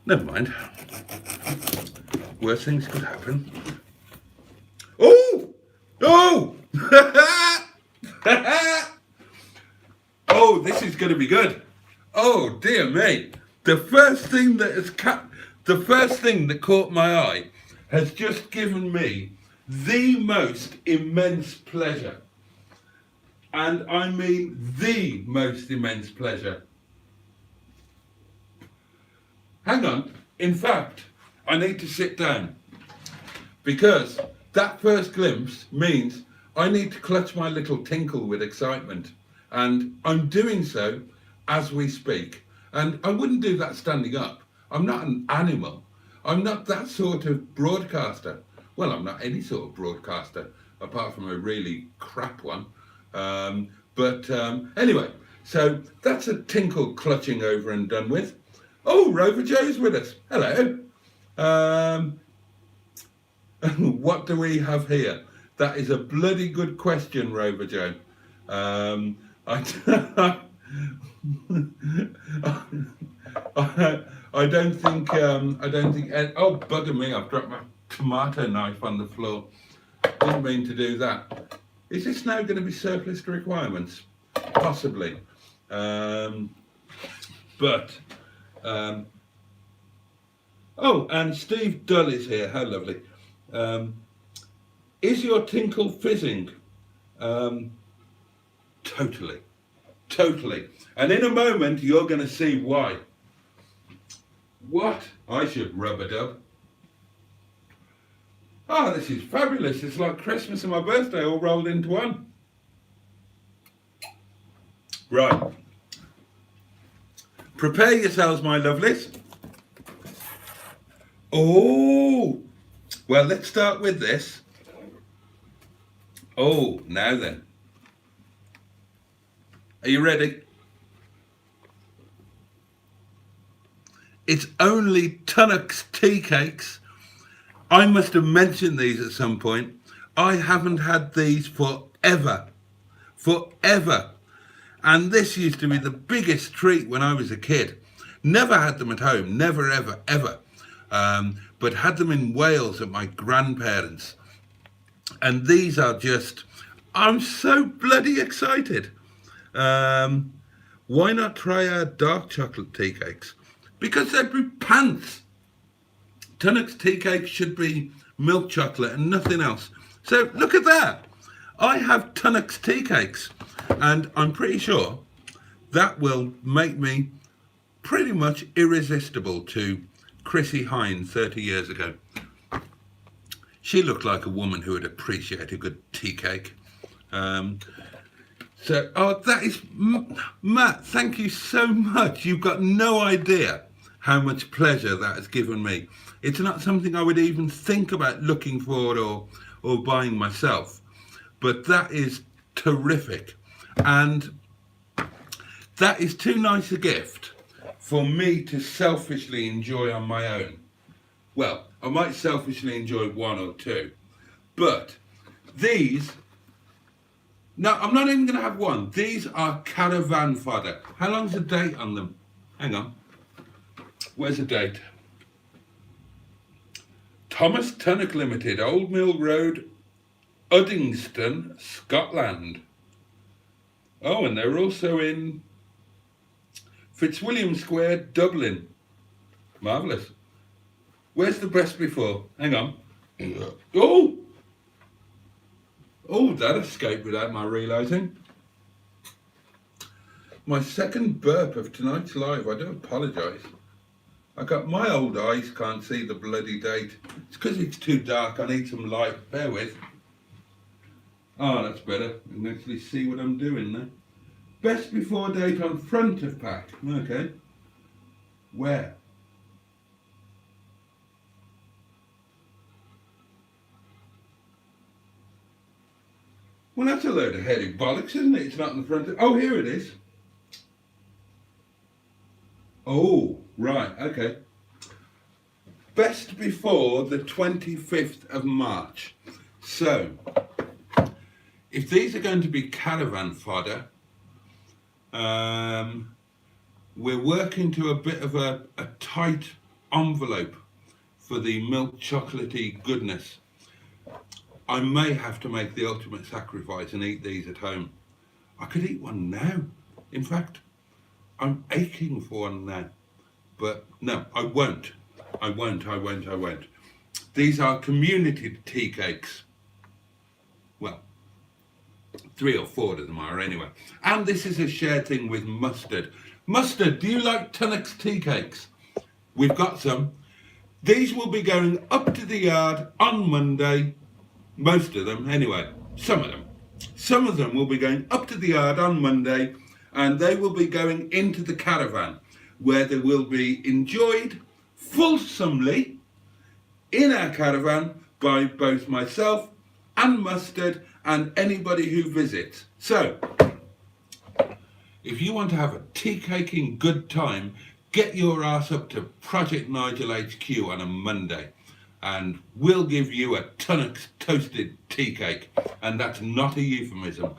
[SPEAKER 1] Never mind. Worse things could happen. Oh! Oh! Oh, this is going to be good. Oh, dear me. The first thing that caught my eye has just given me the most immense pleasure. And I mean the most immense pleasure. Hang on. In fact, I need to sit down, because that first glimpse means I need to clutch my little tinkle with excitement. And I'm doing so as we speak. And I wouldn't do that standing up. I'm not an animal. I'm not that sort of broadcaster. Well, I'm not any sort of broadcaster, apart from a really crap one. Anyway, so that's a tinkle clutching over and done with. Oh, Rover Joe's with us. Hello. What do we have here? That is a bloody good question, Rover Joe. I don't think. Oh, bugger me! I've dropped my tomato knife on the floor. Didn't mean to do that. Is this now going to be surplus to requirements? Possibly. Oh, and Steve Dull is here. How lovely. Is your tinkle fizzing? Totally. And in a moment, you're going to see why. What? I should rub a dub. Oh, this is fabulous. It's like Christmas and my birthday all rolled into one. Right. Prepare yourselves, my lovelies. Oh, well, let's start with this. Oh, now then. Are you ready? It's only Tunnock's tea cakes. I must have mentioned these at some point. I haven't had these forever. And this used to be the biggest treat when I was a kid. Never had them at home, never, ever. But had them in Wales at my grandparents'. And these are just, I'm so bloody excited. Why not try our dark chocolate tea cakes? Because they'd be pants. Tunnock's tea cakes should be milk chocolate and nothing else. So look at that. I have Tunnock's tea cakes, and I'm pretty sure that will make me pretty much irresistible to Chrissy Hine 30 years ago. She looked like a woman who would appreciate a good tea cake. That is, Matt, thank you so much. You've got no idea how much pleasure that has given me. It's not something I would even think about looking for or buying myself. But that is terrific. And that is too nice a gift for me to selfishly enjoy on my own. Well, I might selfishly enjoy one or two, but these, no, I'm not even going to have one. These are caravan fodder. How long's the date on them? Hang on. Where's the date? Thomas Tunnock Limited, Old Mill Road, Uddingston, Scotland. Oh, and they're also in Fitzwilliam Square, Dublin. Marvellous. Where's the best before? Hang on. Oh! Oh, that escaped without my realising. My second burp of tonight's live. I do apologise. I got my old eyes can't see the bloody date. It's because it's too dark. I need some light. Bear with. Oh, that's better. You can actually see what I'm doing now. Best before date on front of pack. Okay. Where? Well, that's a load of heady bollocks, isn't it? It's not in the front of... Oh, here it is. Oh, right, okay. Best before the 25th of March. So, if these are going to be caravan fodder, we're working to a bit of a tight envelope for the milk chocolatey goodness. I may have to make the ultimate sacrifice and eat these at home. I could eat one now. In fact, I'm aching for one now. But no, I won't. I won't. These are community tea cakes. Well, 3 or 4 of them are anyway. And this is a shared thing with mustard. Mustard, do you like Tunnock's tea cakes? We've got some. These will be going up to the yard on Monday. Most of them, anyway. Some of them. Some of them will be going up to the yard on Monday, and they will be going into the caravan, where they will be enjoyed fulsomely in our caravan by both myself and Mustard and anybody who visits. So, if you want to have a tea caking good time, get your ass up to Project Nigel HQ on a Monday, and we'll give you a Tunnock's toasted tea cake, and that's not a euphemism.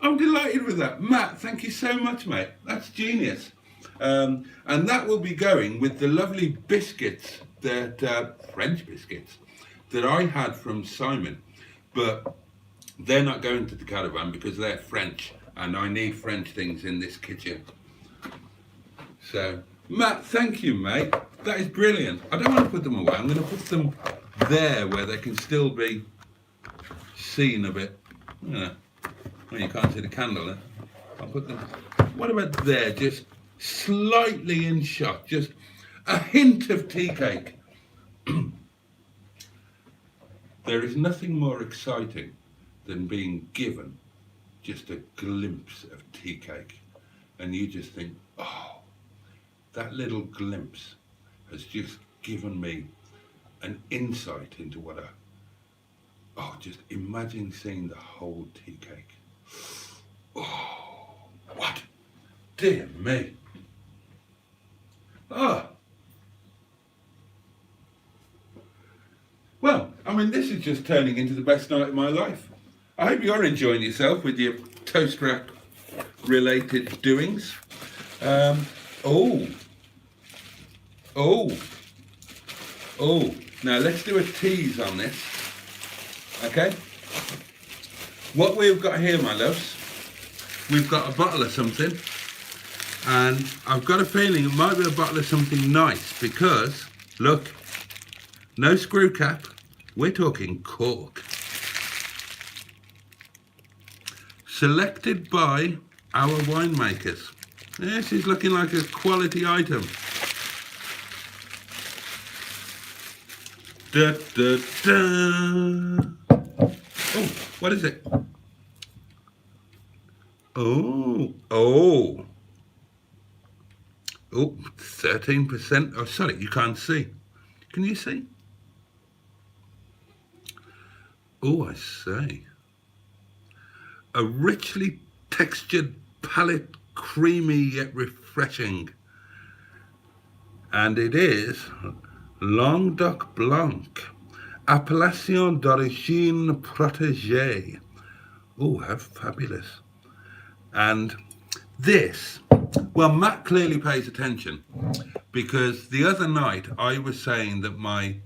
[SPEAKER 1] I'm delighted with that. Matt, thank you so much, mate. That's genius. And that will be going with the lovely biscuits, that French biscuits, that I had from Simon. But they're not going to the caravan because they're French, and I need French things in this kitchen. So, Matt, thank you, mate. That is brilliant. I don't want to put them away. I'm going to put them there where they can still be seen a bit. Well, you can't see the candle there. I'll put them... What about there? Just slightly in shot. Just a hint of tea cake. There is nothing more exciting than being given just a glimpse of tea cake. And you just think, oh, that little glimpse has just given me an insight into what just imagine seeing the whole tea cake. Oh, what? Dear me. Oh. Well, I mean, this is just turning into the best night of my life. I hope you're enjoying yourself with your toast rack related doings. Now let's do a tease on this. Okay? What we've got here, my loves, we've got a bottle of something, and I've got a feeling it might be a bottle of something nice because, look, no screw cap, we're talking cork. Selected by our winemakers. This is looking like a quality item. Da, da, da. Oh, what is it? Oh. Oh, 13%. Oh, sorry, you can't see. Can you see? Oh, I see. A richly textured palate, creamy yet refreshing. And it is Languedoc Blanc, Appellation d'origine protégée. Oh, how fabulous. And this, well, Matt clearly pays attention because the other night I was saying that my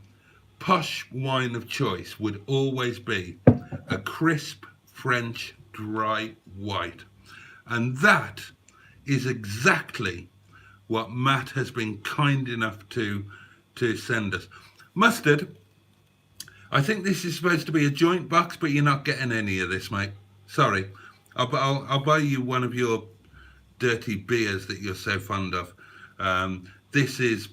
[SPEAKER 1] posh wine of choice would always be a crisp French dry white. And that is exactly what Matt has been kind enough to send us. Mustard, I think this is supposed to be a joint box, but you're not getting any of this, mate. Sorry. I'll buy you one of your dirty beers that you're so fond of. This is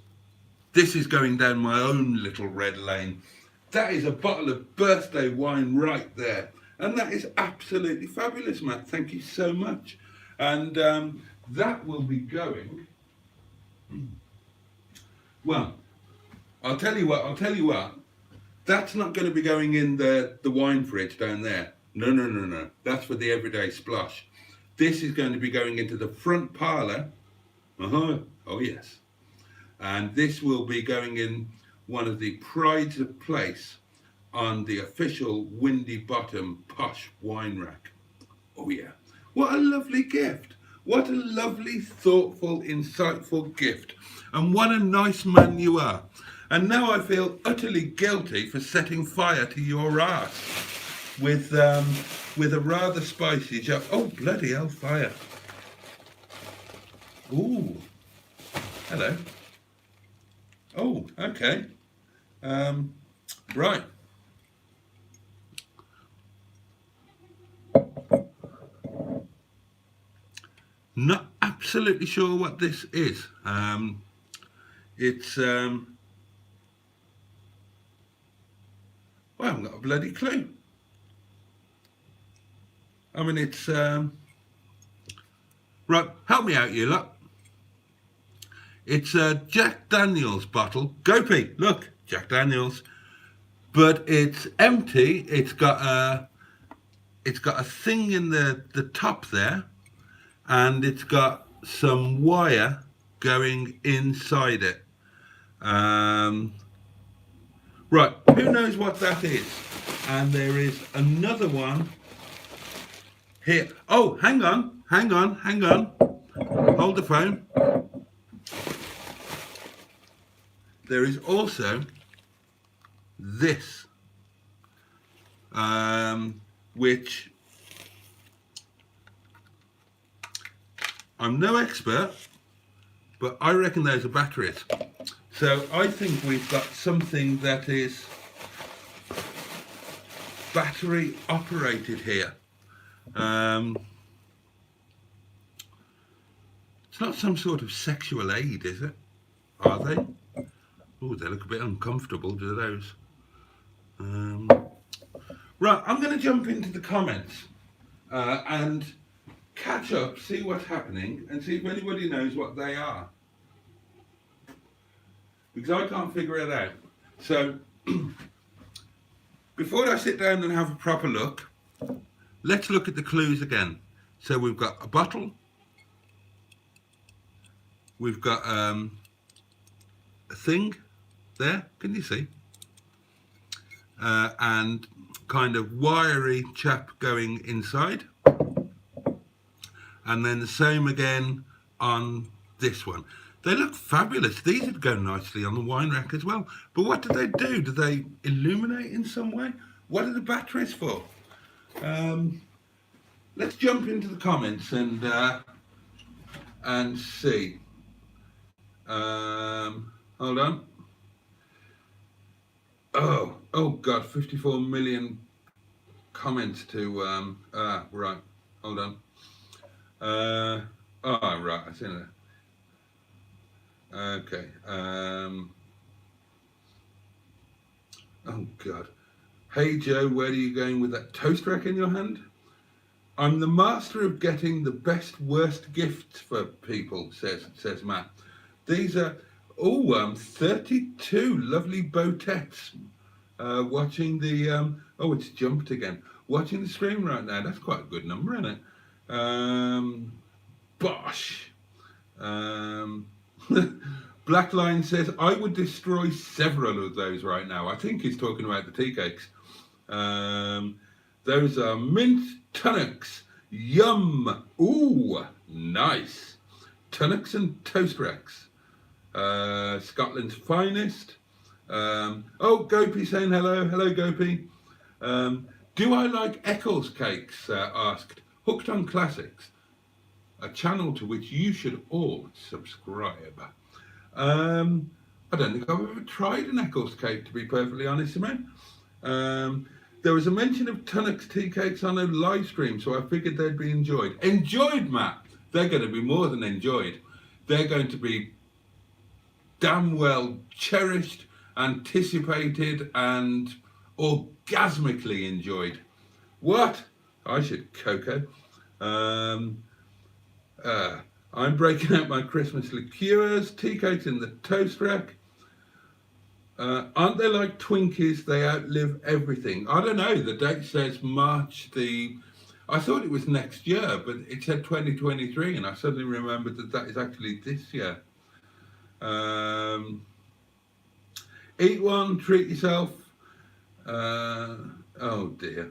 [SPEAKER 1] going down my own little red lane. That is a bottle of birthday wine right there. And that is absolutely fabulous, Matt. Thank you so much. And that will be going... Well, I'll tell you what. That's not going to be going in the wine fridge down there. No. That's for the everyday splosh. This is going to be going into the front parlour. Oh, yes. And this will be going in one of the prides of place on the official Windy Bottom posh wine rack. Oh, yeah. What a lovely gift. What a lovely, thoughtful, insightful gift. And what a nice man you are. And now I feel utterly guilty for setting fire to your arse with a rather spicy job. Oh, bloody hell, fire. Ooh. Hello. Oh, okay. Right. Not absolutely sure what this is. It's well, I haven't got a bloody clue. I mean, it's right. Help me out, you lot. It's a Jack Daniels bottle. Gopi, look, Jack Daniels, but it's empty. It's got a thing in the top there, and it's got some wire going inside it. Right, who knows what that is? And there is another one here. Oh, hang on. Hold the phone. There is also this, which I'm no expert, but I reckon those are batteries. So I think we've got something that is battery operated here. It's not some sort of sexual aid, is it? Are they? Oh, they look a bit uncomfortable, do those? Right, I'm going to jump into the comments and catch up, see what's happening, and see if anybody knows what they are. Because I can't figure it out. So, before I sit down and have a proper look, let's look at the clues again. So we've got a bottle. We've got a thing there, can you see? And kind of wiry chap going inside. And then the same again on this one. They look fabulous. These would go nicely on the wine rack as well. But what do they do? Do they illuminate in some way? What are the batteries for? Let's jump into the comments and see. Hold on. Oh God, 54 million comments to right. Hold on. Right, I see that. Okay. Oh God. Hey Joe, where are you going with that toast rack in your hand? I'm the master of getting the best worst gifts for people, says Matt. These are 32 lovely botettes watching the it's jumped again. Watching the stream right now. That's quite a good number, isn't it? Bosh. Black Line says, I would destroy several of those right now. I think he's talking about the tea cakes. Those are mint tunnocks. Yum. Ooh, nice. Tunnocks and toast wrecks. Scotland's finest. Gopi saying hello. Hello, Gopi. Do I like Eccles cakes? Asked. Hooked on Classics. A channel to which you should all subscribe. I don't think I've ever tried an Eccles cake, to be perfectly honest, man. There was a mention of Tunnocks tea cakes on a live stream, so I figured they'd be enjoyed. Enjoyed, Matt? They're going to be more than enjoyed. They're going to be damn well cherished, anticipated, and orgasmically enjoyed. What? I should cocoa. I'm breaking out my Christmas liqueurs, tea cakes in the toast rack. Aren't they like Twinkies? They outlive everything. I don't know. The date says March I thought it was next year, but it said 2023, and I suddenly remembered that is actually this year. Eat one, treat yourself. Oh dear.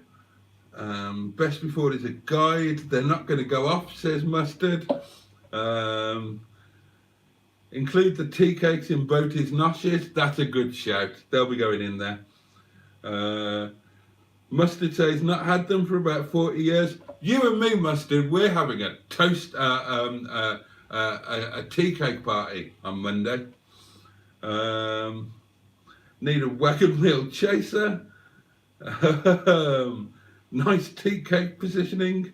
[SPEAKER 1] Best before there's a guide. They're not going to go off, says Mustard. Include the tea cakes in Boaty's noshes. That's a good shout. They'll be going in there. Mustard says not had them for about 40 years. You and me, Mustard, we're having a toast, a tea cake party on Monday. Need a wagon wheel chaser. Nice tea cake positioning.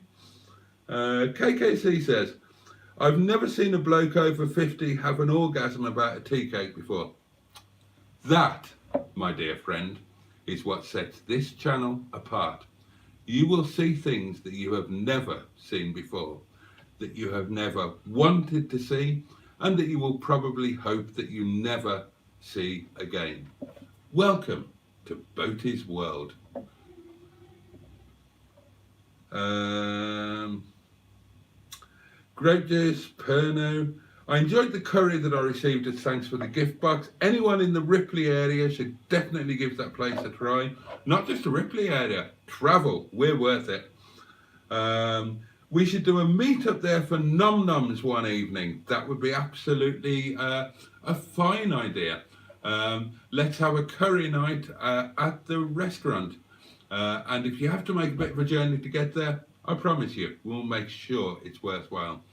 [SPEAKER 1] KKC says, I've never seen a bloke over 50 have an orgasm about a tea cake before. That, my dear friend, is what sets this channel apart. You will see things that you have never seen before, that you have never wanted to see, and that you will probably hope that you never see again. Welcome to Boaty's world. Grape juice, Perno. I enjoyed the curry that I received as thanks for the gift box. Anyone in the Ripley area should definitely give that place a try. Not just the Ripley area, travel, we're worth it. We should do a meet up there for Nom Noms one evening. That would be absolutely a fine idea. Let's have a curry night at the restaurant. And if you have to make a bit of a journey to get there, I promise you, we'll make sure it's worthwhile.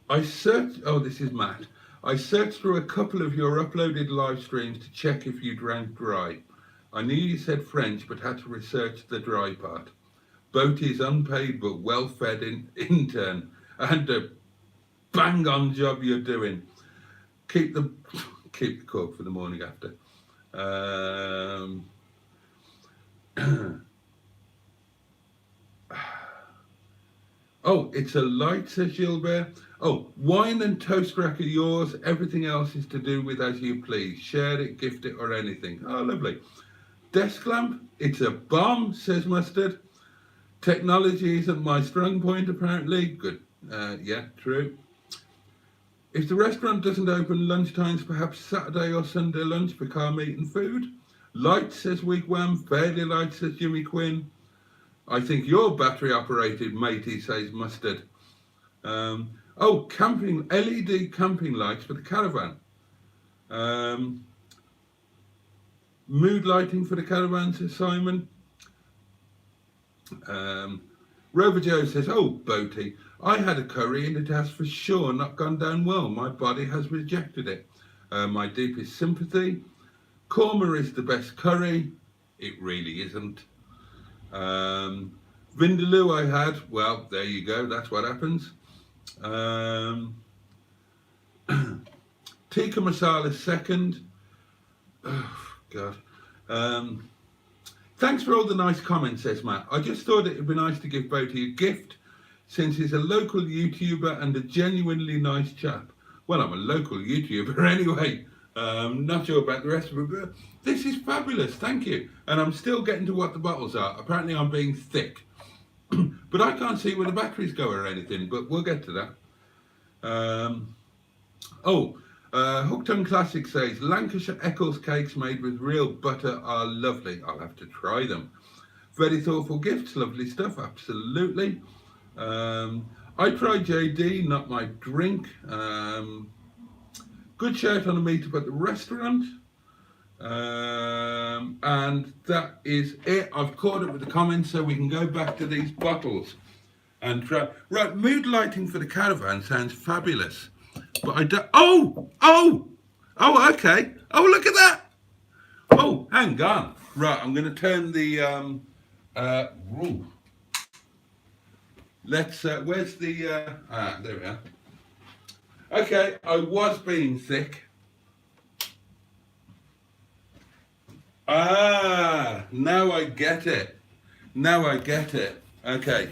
[SPEAKER 1] This is Matt. I searched through a couple of your uploaded live streams to check if you drank dry. I knew you said French, but had to research the dry part. Boaty's unpaid but well-fed intern, and a bang-on job you're doing. Keep the cork for the morning after. Oh, it's a light, says Gilbert. Oh, wine and toast rack are yours. Everything else is to do with as you please. Share it, gift it, or anything. Oh, lovely. Desk lamp, it's a bomb, says Mustard. Technology isn't my strong point, apparently. Good. Yeah, true. If the restaurant doesn't open lunchtimes, perhaps Saturday or Sunday lunch for car meat and food. Light, says Wigwam. Fairly light, says Jimmy Quinn. I think you're battery operated, matey, says Mustard. Camping, LED camping lights for the caravan. Mood lighting for the caravan, says Simon. Rover Joe says, oh, Boaty, I had a curry and it has for sure not gone down well. My body has rejected it. My deepest sympathy. Korma is the best curry. It really isn't. Vindaloo I had. Well, there you go. That's what happens. Tikka masala second. Oh, God. Thanks for all the nice comments, says Matt. I just thought it would be nice to give Boaty a gift since he's a local YouTuber and a genuinely nice chap. Well, I'm a local YouTuber anyway. Not sure about the rest of it, but this is fabulous. Thank you. And I'm still getting to what the bottles are. Apparently I'm being thick. But I can't see where the batteries go or anything, but we'll get to that. Hooked on Classic says, Lancashire Eccles cakes made with real butter are lovely. I'll have to try them. Very thoughtful gifts, lovely stuff, absolutely. I tried JD, not my drink. Good shout on a meetup at the restaurant. And that is it. I've caught up with the comments so we can go back to these bottles and try. Right, mood lighting for the caravan sounds fabulous. But I don't. Oh, okay. Oh, look at that. Oh, hang on. Right, I'm going to turn the. Where's the. There we are. Okay, I was being thick. Now I get it. Okay,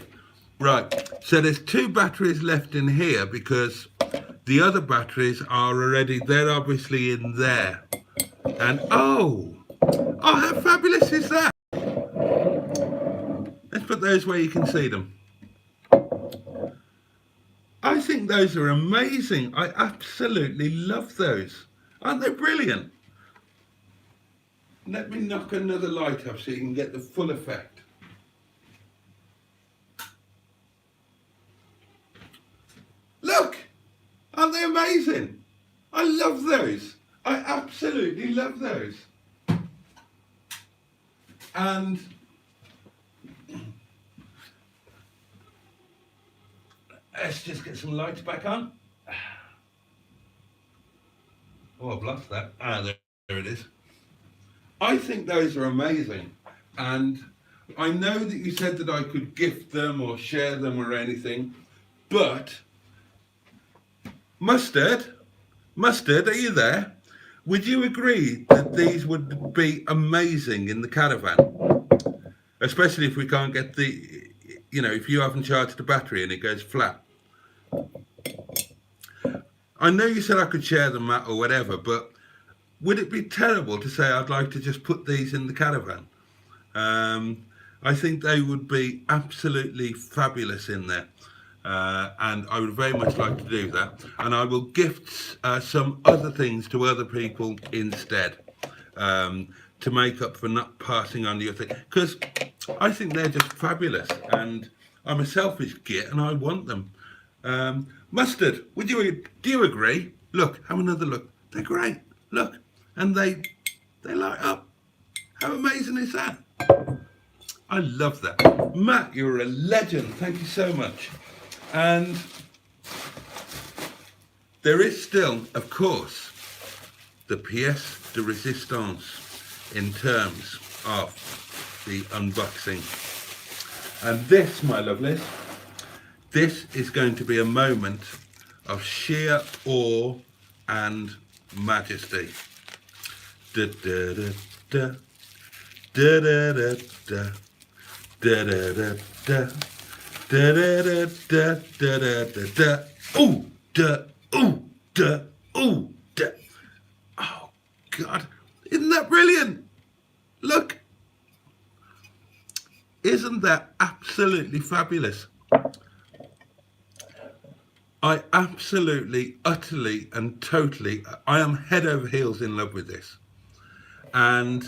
[SPEAKER 1] right. So there's 2 batteries left in here because the other batteries are already, they're obviously in there. And oh, how fabulous is that? Let's put those where you can see them. I think those are amazing. I absolutely love those. Aren't they brilliant? Let me knock another light up so you can get the full effect. Look! Aren't they amazing? I love those. I absolutely love those. And let's just get some lights back on. Oh, I've lost that. There it is. I think those are amazing, and I know that you said that I could gift them or share them or anything, but Mustard, are you there? Would you agree that these would be amazing in the caravan? Especially if we can't get if you haven't charged the battery and it goes flat. I know you said I could share them, Matt, or whatever, but would it be terrible to say I'd like to just put these in the caravan? I think they would be absolutely fabulous in there. And I would very much like to do that. And I will gift some other things to other people instead to make up for not passing on your thing. Because I think they're just fabulous. And I'm a selfish git and I want them. Mustard, do you agree? Look, have another look. They're great. Look. And they light up. How amazing is that? I love that. Matt, you're a legend. Thank you so much. And there is still, of course, the pièce de résistance in terms of the unboxing. And this, my lovelies, this is going to be a moment of sheer awe and majesty. Da da da da da da da da da da da da da da da da. Ooh da ooh da ooh da. Oh God, isn't that brilliant? Look, isn't that absolutely fabulous? I absolutely, utterly and totally, I am head over heels in love with this. And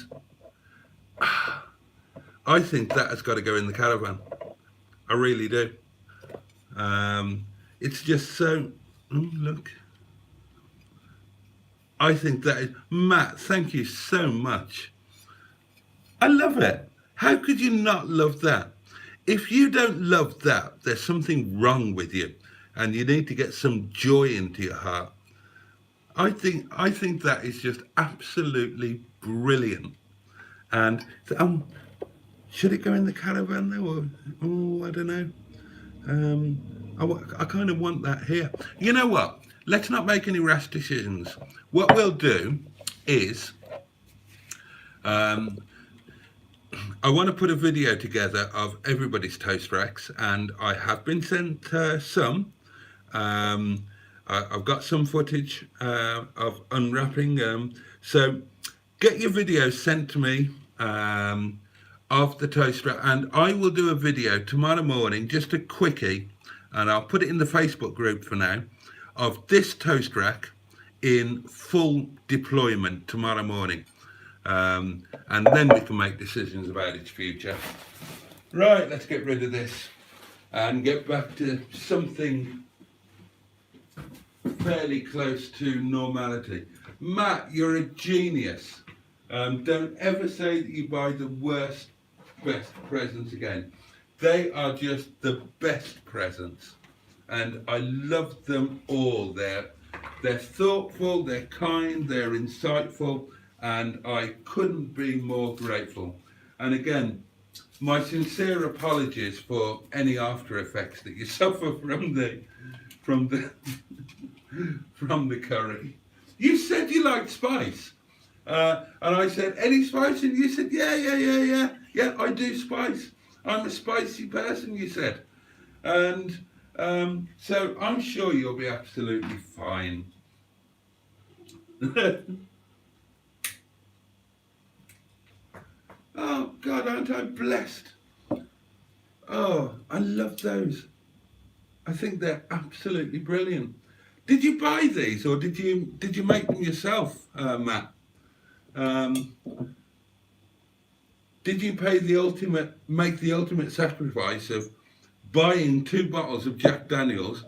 [SPEAKER 1] I think that has got to go in the caravan. I really do. It's just so, look. I think that is, Matt, thank you so much. I love it. How could you not love that? If you don't love that, there's something wrong with you and you need to get some joy into your heart. I think that is just absolutely brilliant. And should it go in the caravan though, or I don't know. I kind of want that here. You know what? Let's not make any rash decisions. What we'll do is, I want to put a video together of everybody's toast racks, and I have been sent some. I've got some footage of unwrapping. So get your videos sent to me of the toast rack, and I will do a video tomorrow morning, just a quickie, and I'll put it in the Facebook group for now, of this toast rack in full deployment tomorrow morning. And then we can make decisions about its future. Right, let's get rid of this and get back to something fairly close to normality. Matt, you're a genius. Don't ever say that you buy the best presents again. They are just the best presents, and I love them all. They're thoughtful, they're kind, they're insightful, and I couldn't be more grateful. And again, my sincere apologies for any after effects that you suffer from the from the curry. You said you liked spice, and I said, any spice? And you said, yeah, I do spice. I'm a spicy person, you said. And so I'm sure you'll be absolutely fine. Oh God, aren't I blessed? Oh, I love those. I think they're absolutely brilliant. Did you buy these, or did you make them yourself, Matt? Did you make the ultimate sacrifice of buying 2 bottles of Jack Daniels,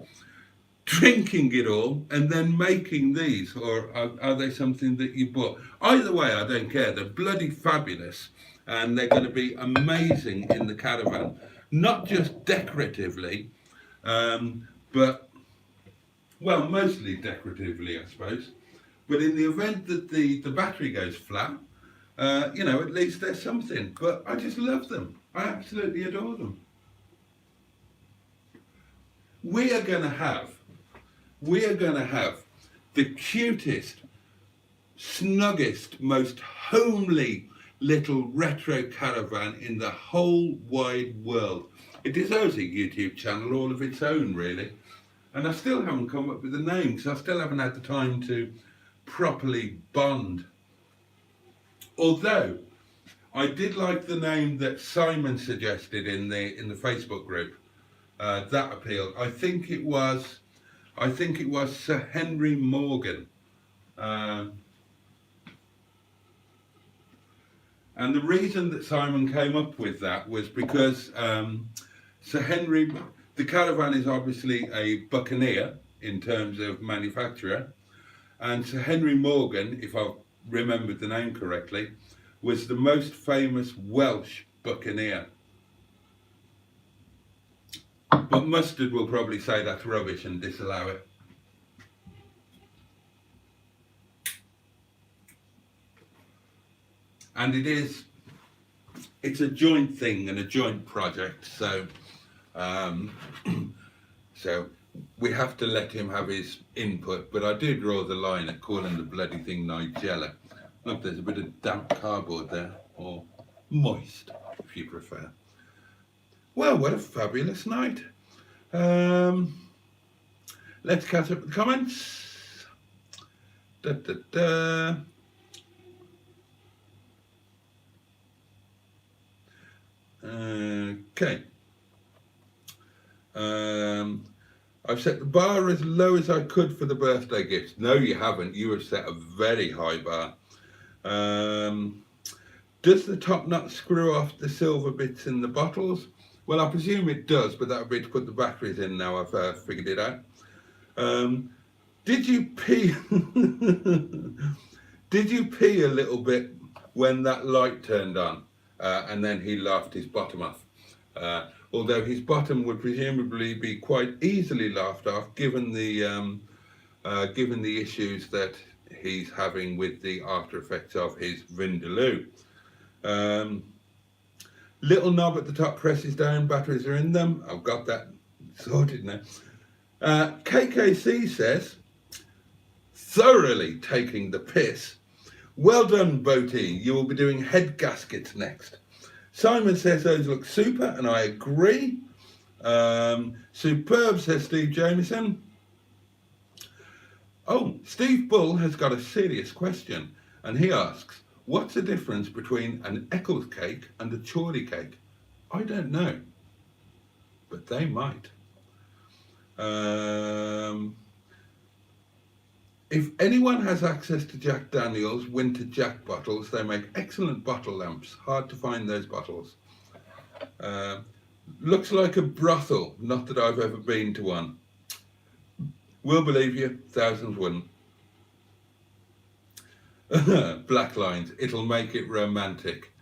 [SPEAKER 1] drinking it all, and then making these, or are they something that you bought? Either way, I don't care. They're bloody fabulous, and they're going to be amazing in the caravan. Not just decoratively, but, well, mostly decoratively, I suppose. But in the event that the battery goes flat, at least there's something. But I just love them. I absolutely adore them. We are going to have the cutest, snuggest, most homely little retro caravan in the whole wide world. It deserves a YouTube channel all of its own, really. And I still haven't come up with a name, because I still haven't had the time to properly bond. Although I did like the name that Simon suggested in the Facebook group. That appealed. I think it was Sir Henry Morgan. And the reason that Simon came up with that was because Sir Henry, the caravan is obviously a buccaneer in terms of manufacturer, and Sir Henry Morgan, if I've remembered the name correctly, was the most famous Welsh buccaneer. But Mustard will probably say that's rubbish and disallow it. And it's a joint thing and a joint project, so so we have to let him have his input. But I do draw the line at calling the bloody thing Nigella. Look, there's a bit of damp cardboard there, or moist, if you prefer. Well, what a fabulous night. Let's catch up with the comments. Okay. I've set the bar as low as I could for the birthday gifts. No, you haven't. You have set a very high bar. Does the top not screw off the silver bits in the bottles? Well, I presume it does, but that would be to put the batteries in now. I've figured it out. Did you pee? Did you pee a little bit when that light turned on? And then he laughed his bottom off. Although his bottom would presumably be quite easily laughed off, given the issues that he's having with the after effects of his Vindaloo. Little knob at the top presses down, batteries are in them. I've got that sorted now. KKC says, thoroughly taking the piss. Well done, Boaty. You will be doing head gaskets next. Simon says those look super, and I agree. Superb, says Steve Jameson. Oh, Steve Bull has got a serious question, and he asks, what's the difference between an Eccles cake and a Chorley cake? I don't know, but they might. If anyone has access to Jack Daniel's Winter Jack bottles, they make excellent bottle lamps. Hard to find those bottles. Looks like a brothel, not that I've ever been to one. We'll believe you, thousands wouldn't. Black lines, it'll make it romantic.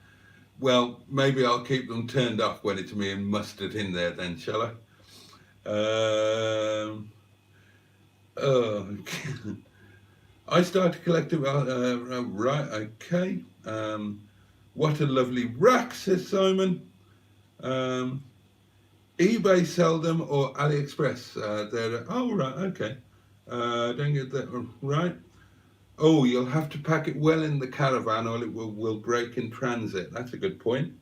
[SPEAKER 1] Well, maybe I'll keep them turned off when it's me and mustard in there then, shall I? I started collecting, right, okay. What a lovely rack, says Simon. eBay sell them or AliExpress. Oh, right, okay. Don't get that right. Oh, you'll have to pack it well in the caravan or it will break in transit. That's a good point.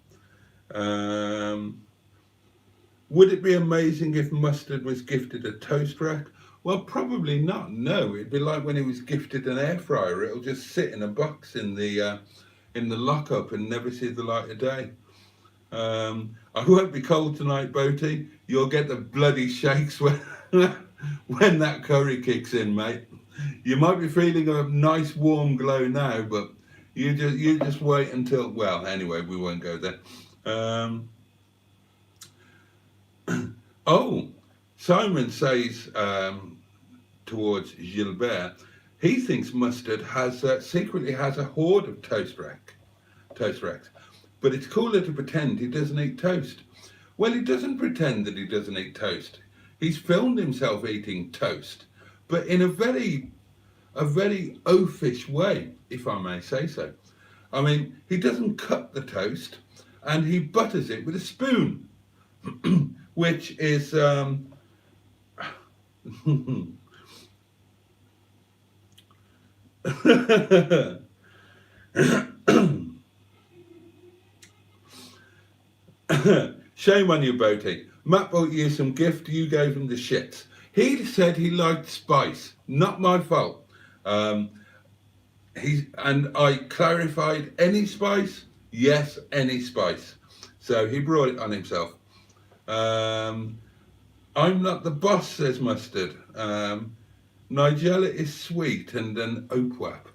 [SPEAKER 1] Would it be amazing if Mustard was gifted a toast rack? Well, probably not. No, it'd be like when he was gifted an air fryer. It'll just sit in a box in the lockup and never see the light of day. I won't be cold tonight, Boaty. You'll get the bloody shakes when when that curry kicks in, mate. You might be feeling a nice warm glow now, but you just wait until. Well, anyway, we won't go there. Oh, Simon says towards Gilbert, he thinks Mustard secretly has a hoard of toast racks, but it's cooler to pretend he doesn't eat toast. Well, he doesn't pretend that he doesn't eat toast. He's filmed himself eating toast, but in a very oafish way, if I may say so. I mean, he doesn't cut the toast, and he butters it with a spoon, which is shame on you, Boaty. Matt bought you some gift, you gave him the shits. He said he liked spice, not my fault. And I clarified, any spice? Yes, any spice. So he brought it on himself. I'm not the boss, says Mustard. Nigella is sweet and an oapwap.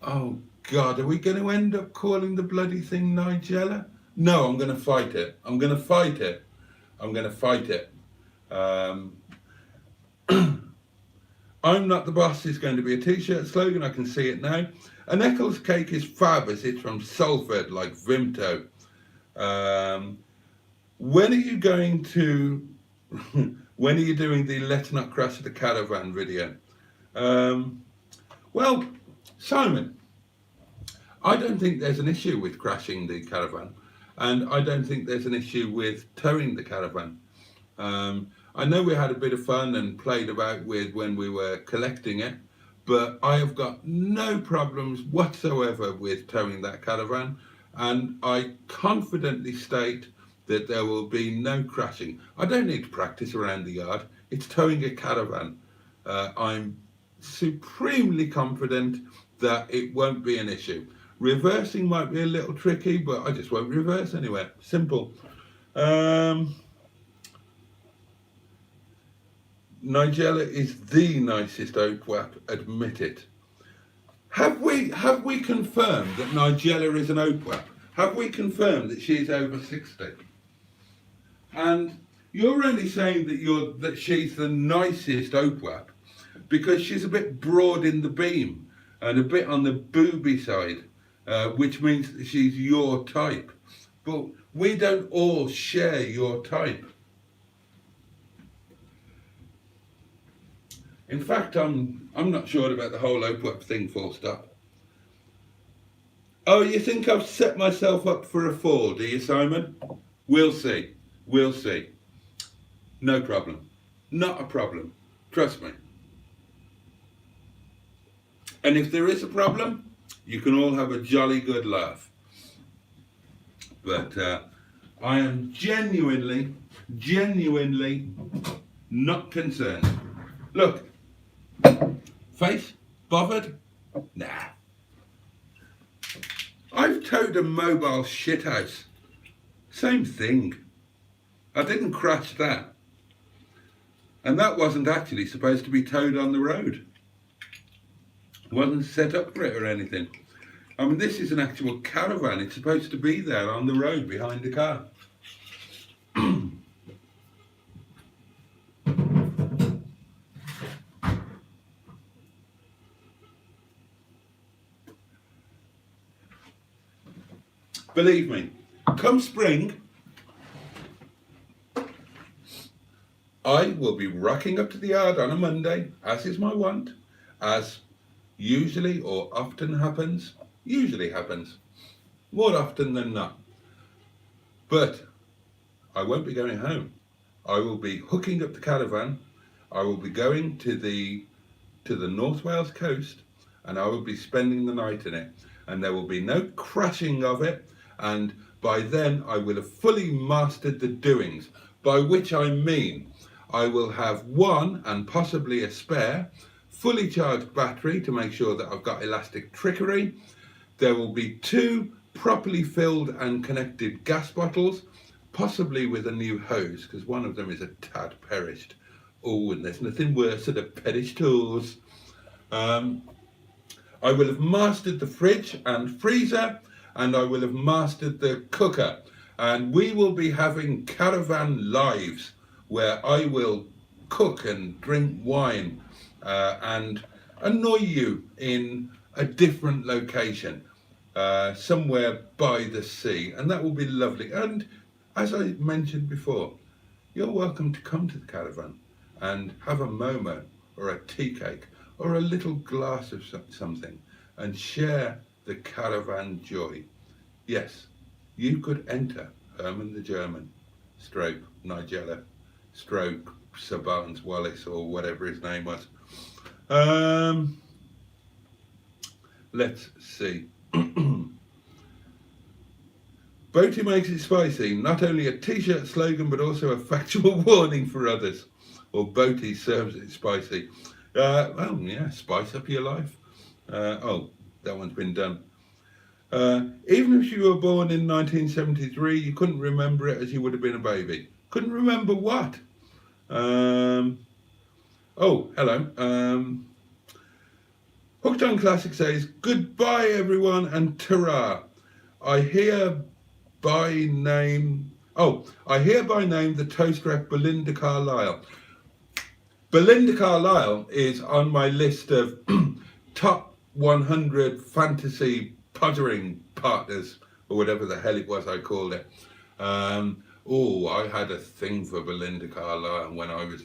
[SPEAKER 1] Oh God, are we going to end up calling the bloody thing Nigella? No, I'm going to fight it. I'm going to fight it. I'm not the boss is going to be a t-shirt slogan. I can see it now. An Eccles cake is fab as it's from Salford, like Vimto. When are you going to? When are you doing the Let's Not Crash the Caravan video? Well, Simon, I don't think there's an issue with crashing the caravan, and I don't think there's an issue with towing the caravan. I know we had a bit of fun and played about with when we were collecting it, but I have got no problems whatsoever with towing that caravan, and I confidently state that there will be no crashing. I don't need to practice around the yard. It's towing a caravan. I'm supremely confident that it won't be an issue. Reversing might be a little tricky, but I just won't reverse anywhere. Simple. Nigella is the nicest oapwap, admit it. Have we confirmed that Nigella is an oapwap? Have we confirmed that she's over 60? And you're only saying that she's the nicest oapwap because she's a bit broad in the beam and a bit on the booby side, which means that she's your type. But we don't all share your type. In fact, I'm not sure about the whole oapwap thing, full stop. Oh, you think I've set myself up for a fall, do you, Simon? We'll see. We'll see. No problem. Not a problem. Trust me. And if there is a problem, you can all have a jolly good laugh. But I am genuinely not concerned. Look, face bothered? Nah. I've towed a mobile shithouse. Same thing. I didn't crash that. And that wasn't actually supposed to be towed on the road. It wasn't set up for it or anything. I mean, this is an actual caravan. It's supposed to be there on the road behind the car. Believe me, come spring, I will be rocking up to the yard on a Monday, as is my wont, as usually or often happens, more often than not. But I won't be going home. I will be hooking up the caravan. I will be going to the North Wales coast, and I will be spending the night in it. And there will be no crashing of it. And by then I will have fully mastered the doings, by which I mean I will have one and possibly a spare fully charged battery to make sure that I've got elastic trickery. There will be 2 properly filled and connected gas bottles, possibly with a new hose, because one of them is a tad perished. Oh, and there's nothing worse than a perished hose. I will have mastered the fridge and freezer, and I will have mastered the cooker. And we will be having caravan lives where I will cook and drink wine and annoy you in a different location, somewhere by the sea, and that will be lovely. And as I mentioned before, you're welcome to come to the caravan and have a momo or a tea cake or a little glass of something and share the caravan joy. Yes, you could enter Herman the German, stroke Nigella, stroke Sir Barnes Wallis, or whatever his name was. Let's see. Boaty makes it spicy, not only a t-shirt slogan but also a factual warning for others. Or Boaty serves it spicy. Well, yeah, spice up your life. Oh, that one's been done. Even if you were born in 1973, you couldn't remember it as you would have been a baby. Couldn't remember what? Oh, hello. Hooked on Classic says, goodbye everyone and ta-ra. I hear by name the toast rep Belinda Carlisle. Belinda Carlisle is on my list of top 100 fantasy pottering partners, or whatever the hell it was I called it. I had a thing for Belinda Carlisle when I was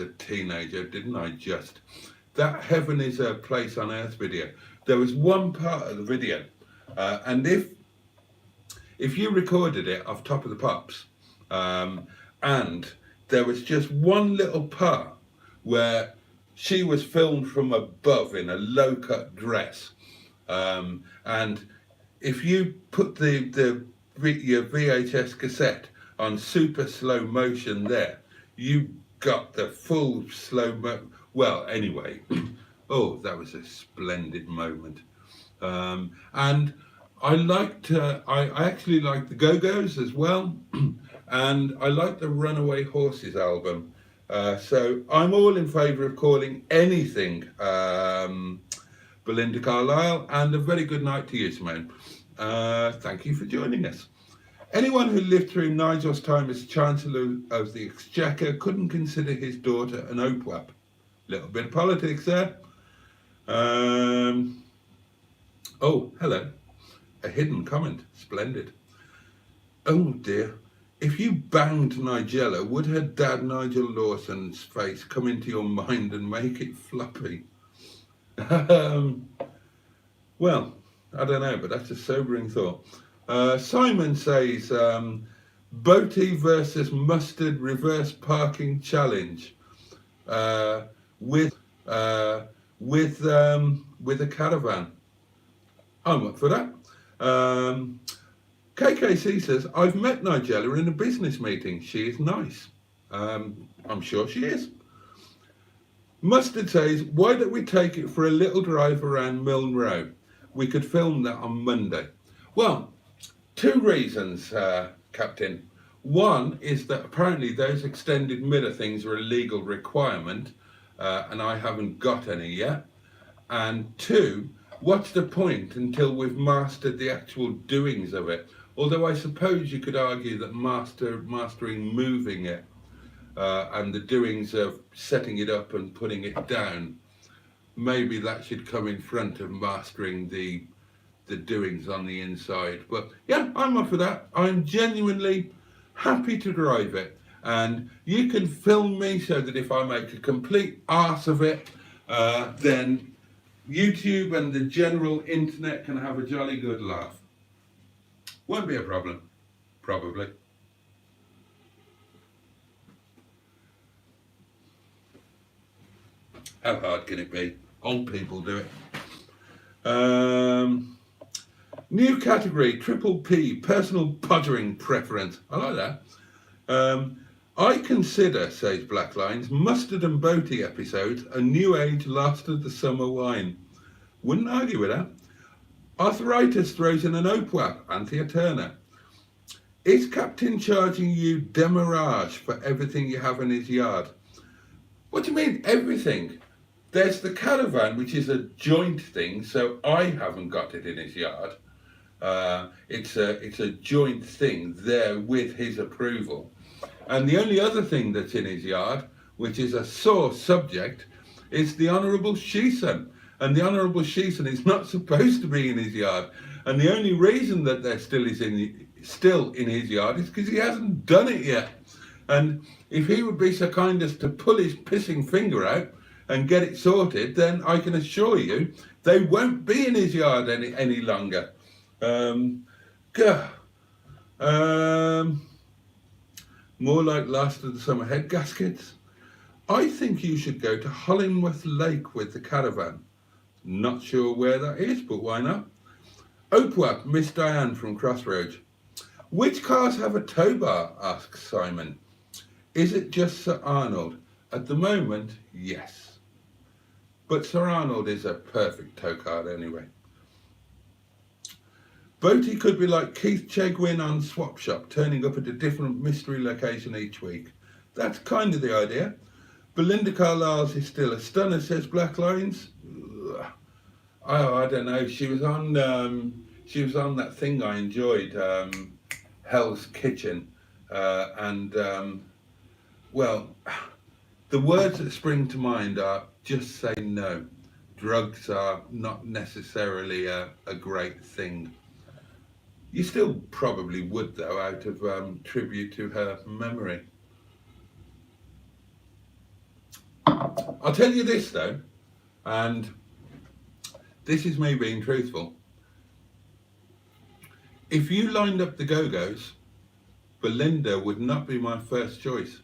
[SPEAKER 1] a teenager, didn't I just? That Heaven is a Place on Earth video. There was one part of the video, and if you recorded it off Top of the Pops, and there was just one little part where she was filmed from above in a low-cut dress, and if you put your VHS cassette on super slow motion there, you got the full well, anyway, oh, that was a splendid moment. And I actually liked the Go-Go's as well, and I liked the Runaway Horses album. So I'm all in favour of calling anything Belinda Carlisle, and a very good night to you, Simone. Thank you for joining us. Anyone who lived through Nigel's time as Chancellor of the Exchequer couldn't consider his daughter an OPWAP. Little bit of politics there. Oh, hello. A hidden comment. Splendid. Oh dear. If you banged Nigella, would her dad Nigel Lawson's face come into your mind and make it floppy? Well, I don't know, but that's a sobering thought. Simon says, Boaty versus Mustard reverse parking challenge with a caravan. I'm up for that. KKC says, I've met Nigella in a business meeting. She is nice. I'm sure she is. Mustard says, why don't we take it for a little drive around Milne Row? We could film that on Monday. Well, two reasons, Captain. One is that apparently those extended mirror things are a legal requirement, and I haven't got any yet. And two, what's the point until we've mastered the actual doings of it? Although I suppose you could argue that mastering moving it and the doings of setting it up and putting it down, maybe that should come in front of mastering the doings on the inside. But yeah, I'm up for that. I'm genuinely happy to drive it, and you can film me so that if I make a complete arse of it, then YouTube and the general internet can have a jolly good laugh. Won't be a problem, probably. How hard can it be? Old people do it. New category, triple P, personal pottering preference. I like that. I consider, says Black Lines, Mustard and Boaty episodes a new age last of the summer wine. Wouldn't argue with that. Arthritis throws in an OPWAP, Anthea Turner. Is Captain charging you demurrage for everything you have in his yard? What do you mean, everything? There's the caravan, which is a joint thing, so I haven't got it in his yard. It's a joint thing there with his approval. And the only other thing that's in his yard, which is a sore subject, is the Honourable Sheeson. And the Honourable Sheeson is not supposed to be in his yard. And the only reason that they're still in his yard is because he hasn't done it yet. And if he would be so kind as to pull his pissing finger out and get it sorted, then I can assure you they won't be in his yard any longer. More like last of the summer head gaskets. I think you should go to Hollingworth Lake with the caravan. Not sure where that is, but why not? Opwap, Miss Diane from Crossroads. Which cars have a tow bar? Asks Simon. Is it just Sir Arnold? At the moment, yes. But Sir Arnold is a perfect tow card anyway. Boaty could be like Keith Chegwin on Swap Shop, turning up at a different mystery location each week. That's kind of the idea. Belinda Carlisle's is still a stunner, says Black Lines. Oh, I don't know. She was on that thing I enjoyed, Hell's Kitchen, well, the words that spring to mind are just say no. Drugs are not necessarily a great thing. You still probably would, though, out of tribute to her memory. I'll tell you this, though, and this is me being truthful. If you lined up the Go-Go's, Belinda would not be my first choice.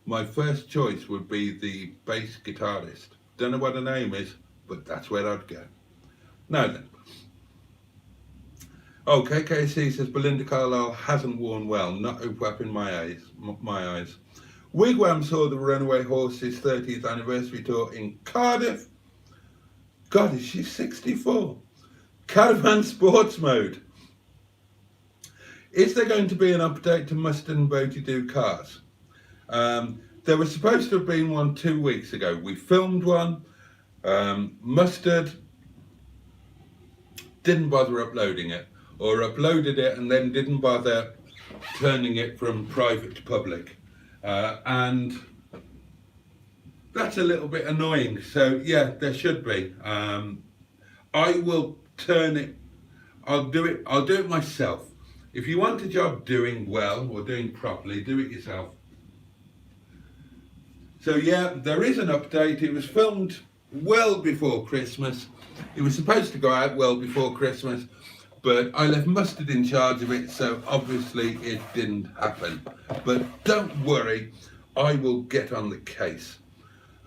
[SPEAKER 1] My first choice would be the bass guitarist. Don't know what her name is, but that's where I'd go. Now then. Oh, KKC says Belinda Carlisle hasn't worn well, not Opwap in my eyes. Wigwam saw the Runaway Horses 30th anniversary tour in Cardiff. God, is she 64? Caravan sports mode. Is there going to be an update to Mustard and Boaty Do Cars? There was supposed to have been one 2 weeks ago. We filmed one. Mustard didn't bother uploading it, or uploaded it and then didn't bother turning it from private to public. And that's a little bit annoying. So yeah, there should be. I will turn it, I'll do it myself. If you want a job doing well or doing properly, do it yourself. So yeah, there is an update. It was filmed well before Christmas. It was supposed to go out well before Christmas, but I left Mustard in charge of it, so obviously it didn't happen. But don't worry, I will get on the case.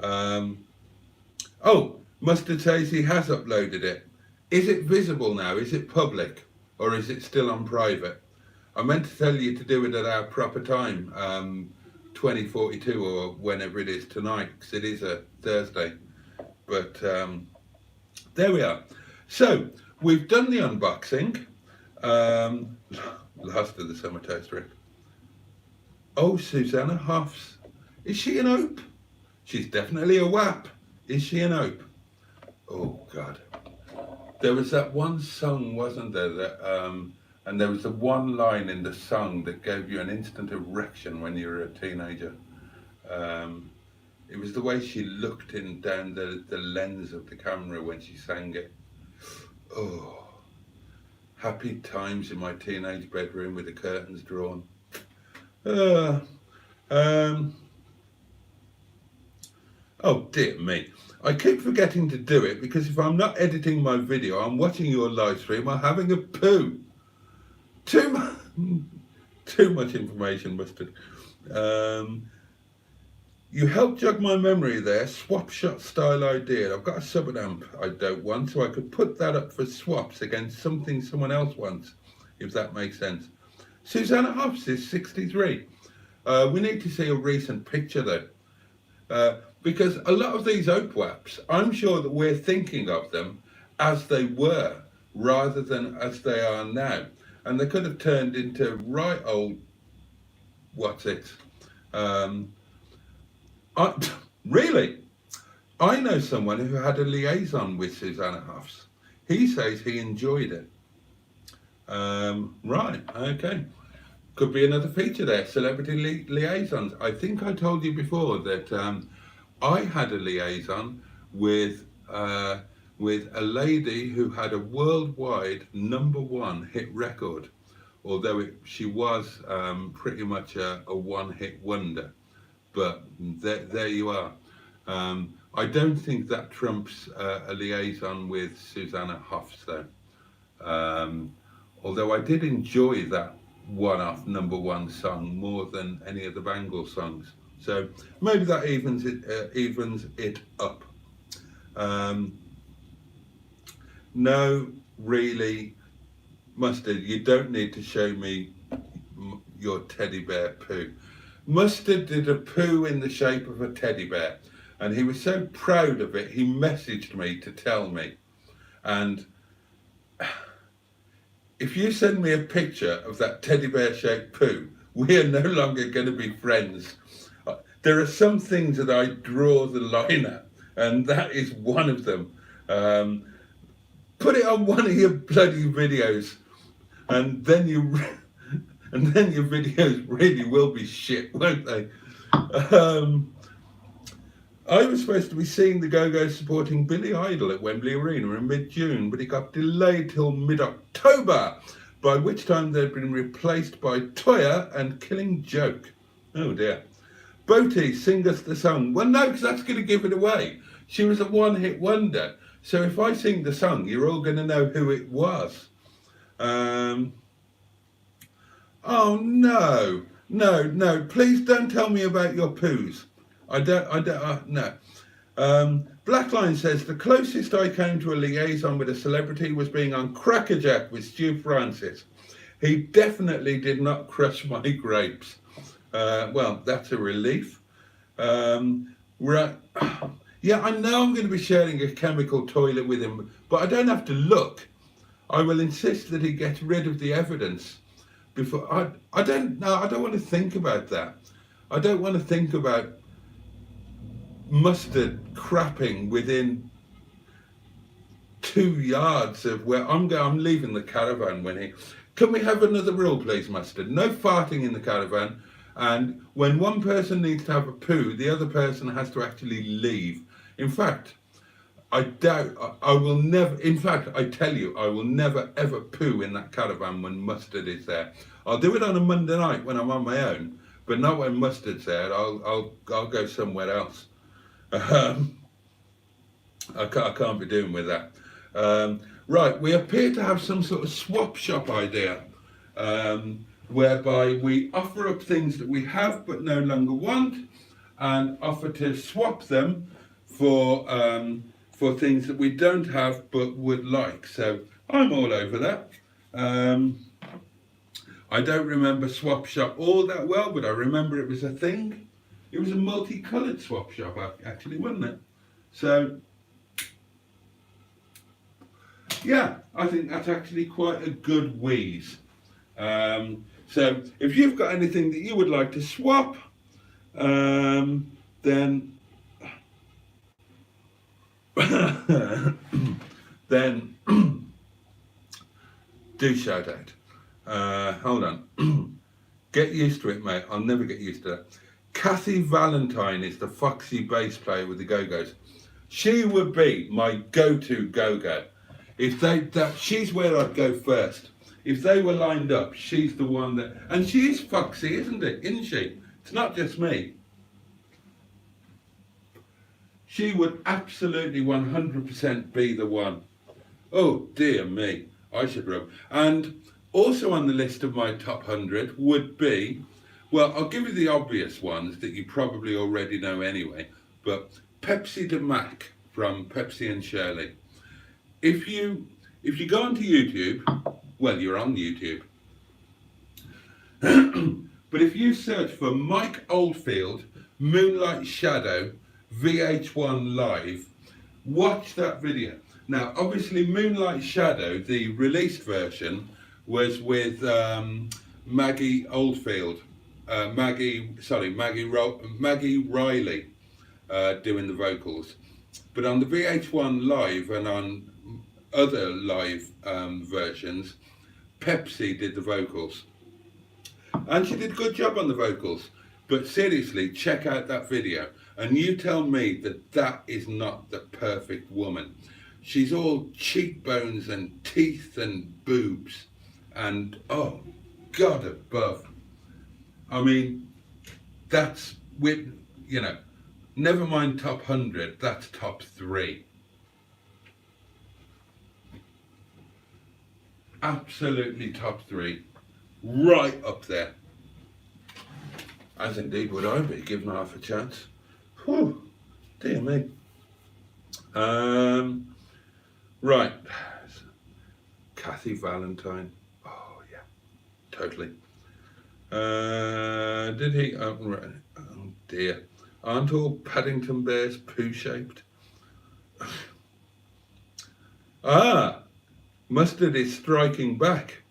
[SPEAKER 1] Oh, Mustard says he has uploaded it. Is it visible now? Is it public? Or is it still on private? I meant to tell you to do it at our proper time, 2042 or whenever it is tonight, because it is a Thursday. But there we are. So we've done the unboxing. Last of the summer toast strip. Oh, Susanna Hoffs. Is she an ope? She's definitely a WAP. Is she an ope? Oh, God. There was that one song, wasn't there? That, and there was the one line in the song that gave you an instant erection when you were a teenager. It was the way she looked down the lens of the camera when she sang it. Oh, happy times in my teenage bedroom with the curtains drawn. Oh dear me. I keep forgetting to do it because if I'm not editing my video, I'm watching your live stream or having a poo. Too much information, Mustard. You helped jog my memory there. Swap shot style idea. I've got a sub-amp I don't want, so I could put that up for swaps against something someone else wants, if that makes sense. Susanna Hobbs is 63. We need to see a recent picture though. Because a lot of these OPWAPs, I'm sure that we're thinking of them as they were, rather than as they are now. And they could have turned into right old, really? I know someone who had a liaison with Susanna Hoffs. He says he enjoyed it. Right, okay. Could be another feature there, celebrity liaisons. I think I told you before that I had a liaison with a lady who had a worldwide #1 hit record, although she was pretty much a one-hit wonder. But there you are. I don't think that trumps a liaison with Susanna Hoffs though. Although I did enjoy that one-off #1 song more than any of the Bangle songs. So maybe that evens it up. No, really, Mustard, you don't need to show me your teddy bear poo. Mustard did a poo in the shape of a teddy bear, and he was so proud of it, he messaged me to tell me. And if you send me a picture of that teddy bear shaped poo, we are no longer going to be friends. There are some things that I draw the line at, and that is one of them. Put it on one of your bloody videos, and then your videos really will be shit, won't they? I was supposed to be seeing the Go-Go's supporting Billy Idol at Wembley Arena in mid-June, but it got delayed till mid-October, by which time they'd been replaced by Toya and Killing Joke. Oh dear. Boaty, sing us the song. Well, no, because that's going to give it away. She was a one-hit wonder. So if I sing the song, you're all going to know who it was. Oh, no. Please don't tell me about your poos. No. Blackline says, the closest I came to a liaison with a celebrity was being on Crackerjack with Stu Francis. He definitely did not crush my grapes. Well, that's a relief. Right. Yeah, I know I'm going to be sharing a chemical toilet with him, but I don't have to look. I will insist that he gets rid of the evidence before. I don't want to think about that. I don't want to think about Mustard crapping within 2 yards of where I'm leaving the caravan when he. Can we have another rule, please, Mustard? No farting in the caravan. And when one person needs to have a poo, the other person has to actually leave. In fact, I will never, in fact, I tell you, I will never ever poo in that caravan when Mustard is there. I'll do it on a Monday night when I'm on my own, but not when Mustard's there. I'll go somewhere else. I can't be doing with that. Right, we appear to have some sort of swap shop idea. Whereby we offer up things that we have but no longer want, and offer to swap them for things that we don't have but would like. So I'm all over that. I don't remember Swap Shop all that well, but I remember it was a thing. It was a multicoloured swap shop, actually, wasn't it? So, yeah, I think that's actually quite a good wheeze. So, if you've got anything that you would like to swap, then then do shout out. Hold on. Get used to it, mate. I'll never get used to that. Kathy Valentine is the foxy bass player with the Go-Go's. She would be my go-to go-go. If she's where I'd go first. If they were lined up, she's the one that, and she is foxy, isn't it? Isn't she? It's not just me. She would absolutely 100% be the one. Oh dear me, I should rub. And also on the list of my top 100 would be, well, I'll give you the obvious ones that you probably already know anyway, but Pepsi de Mac from Pepsi and Shirley. If you go onto YouTube, well, you're on YouTube, but if you search for Mike Oldfield, Moonlight Shadow, VH1 Live, watch that video. Now, obviously, Moonlight Shadow, the released version, was with Maggie Oldfield, Maggie Riley doing the vocals. But on the VH1 Live and on other live versions, Pepsi did the vocals. And she did a good job on the vocals. But seriously, check out that video. And you tell me that that is not the perfect woman. She's all cheekbones and teeth and boobs. And, oh, God above. I mean, that's, with, you know, never mind top 100, that's top 3. Absolutely top 3. Right up there. As indeed would I be, given half a chance. Whew, dear me. Right. Kathy Valentine. Oh, yeah, totally. Did he? Oh dear. Aren't all Paddington bears poo-shaped? Ah, Mustard is striking back.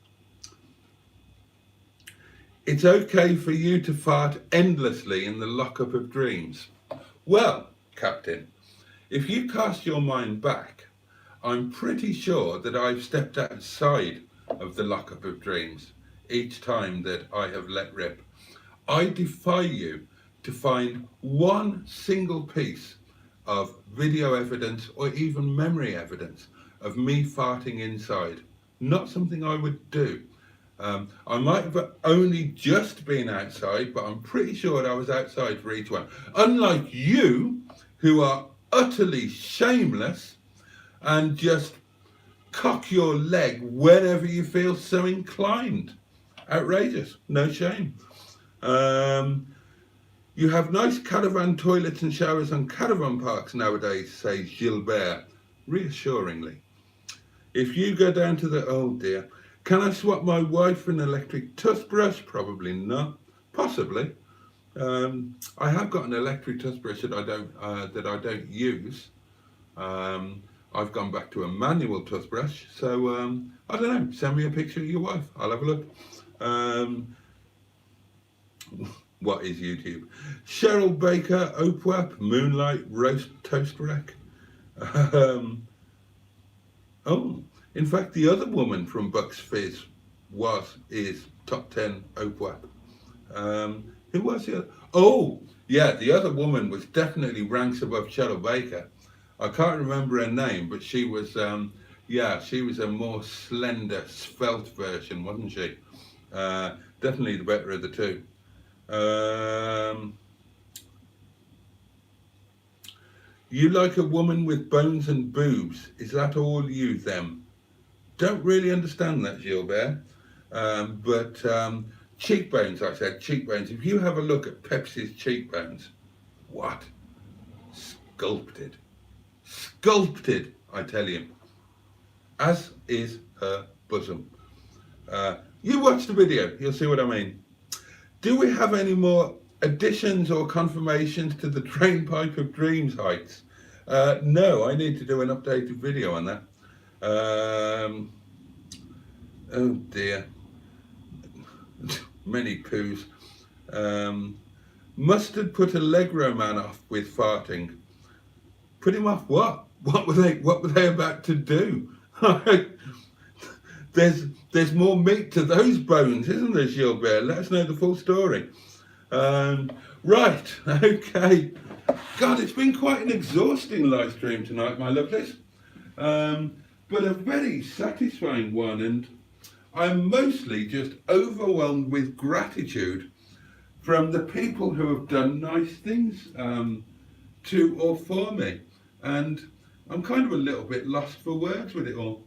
[SPEAKER 1] It's okay for you to fart endlessly in the lockup of dreams. Well, Captain, if you cast your mind back, I'm pretty sure that I've stepped outside of the lockup of dreams each time that I have let rip. I defy you to find one single piece of video evidence or even memory evidence of me farting inside. Not something I would do. I might have only just been outside, but I'm pretty sure I was outside for each one. Unlike you, who are utterly shameless and just cock your leg whenever you feel so inclined. Outrageous, no shame. You have nice caravan toilets and showers on caravan parks nowadays, says Gilbert, reassuringly. If you go down to the, oh dear, can I swap my wife for an electric toothbrush? Probably not. Possibly. I have got an electric toothbrush that I don't use. I've gone back to a manual toothbrush. So I don't know. Send me a picture of your wife. I'll have a look. What is YouTube? Cheryl Baker, Opwap, Moonlight, Roast Toast Rack. Oh. In fact, the other woman from Bucks Fizz is top 10 OPWAP. Who was the other? Oh, yeah, the other woman was definitely ranks above Cheryl Baker. I can't remember her name, but she was, she was a more slender, svelte version, wasn't she? Definitely the better of the two. You like a woman with bones and boobs. Is that all you, them? Don't really understand that, Gilbert. But cheekbones, I said, cheekbones. If you have a look at Pepsi's cheekbones, what? Sculpted. Sculpted, I tell you. As is her bosom. You watch the video, you'll see what I mean. Do we have any more additions or confirmations to the Train Pipe of Dreams heights? No, I need to do an updated video on that. Oh dear. Many poos. Mustard put Allegro man off with farting. Put him off what? What were they about to do? There's more meat to those bones, isn't there, Gilbert? Let us know the full story. Right, okay. God, it's been quite an exhausting live stream tonight, my lovelies. But a very satisfying one, and I'm mostly just overwhelmed with gratitude from the people who have done nice things to or for me. And I'm kind of a little bit lost for words with it all.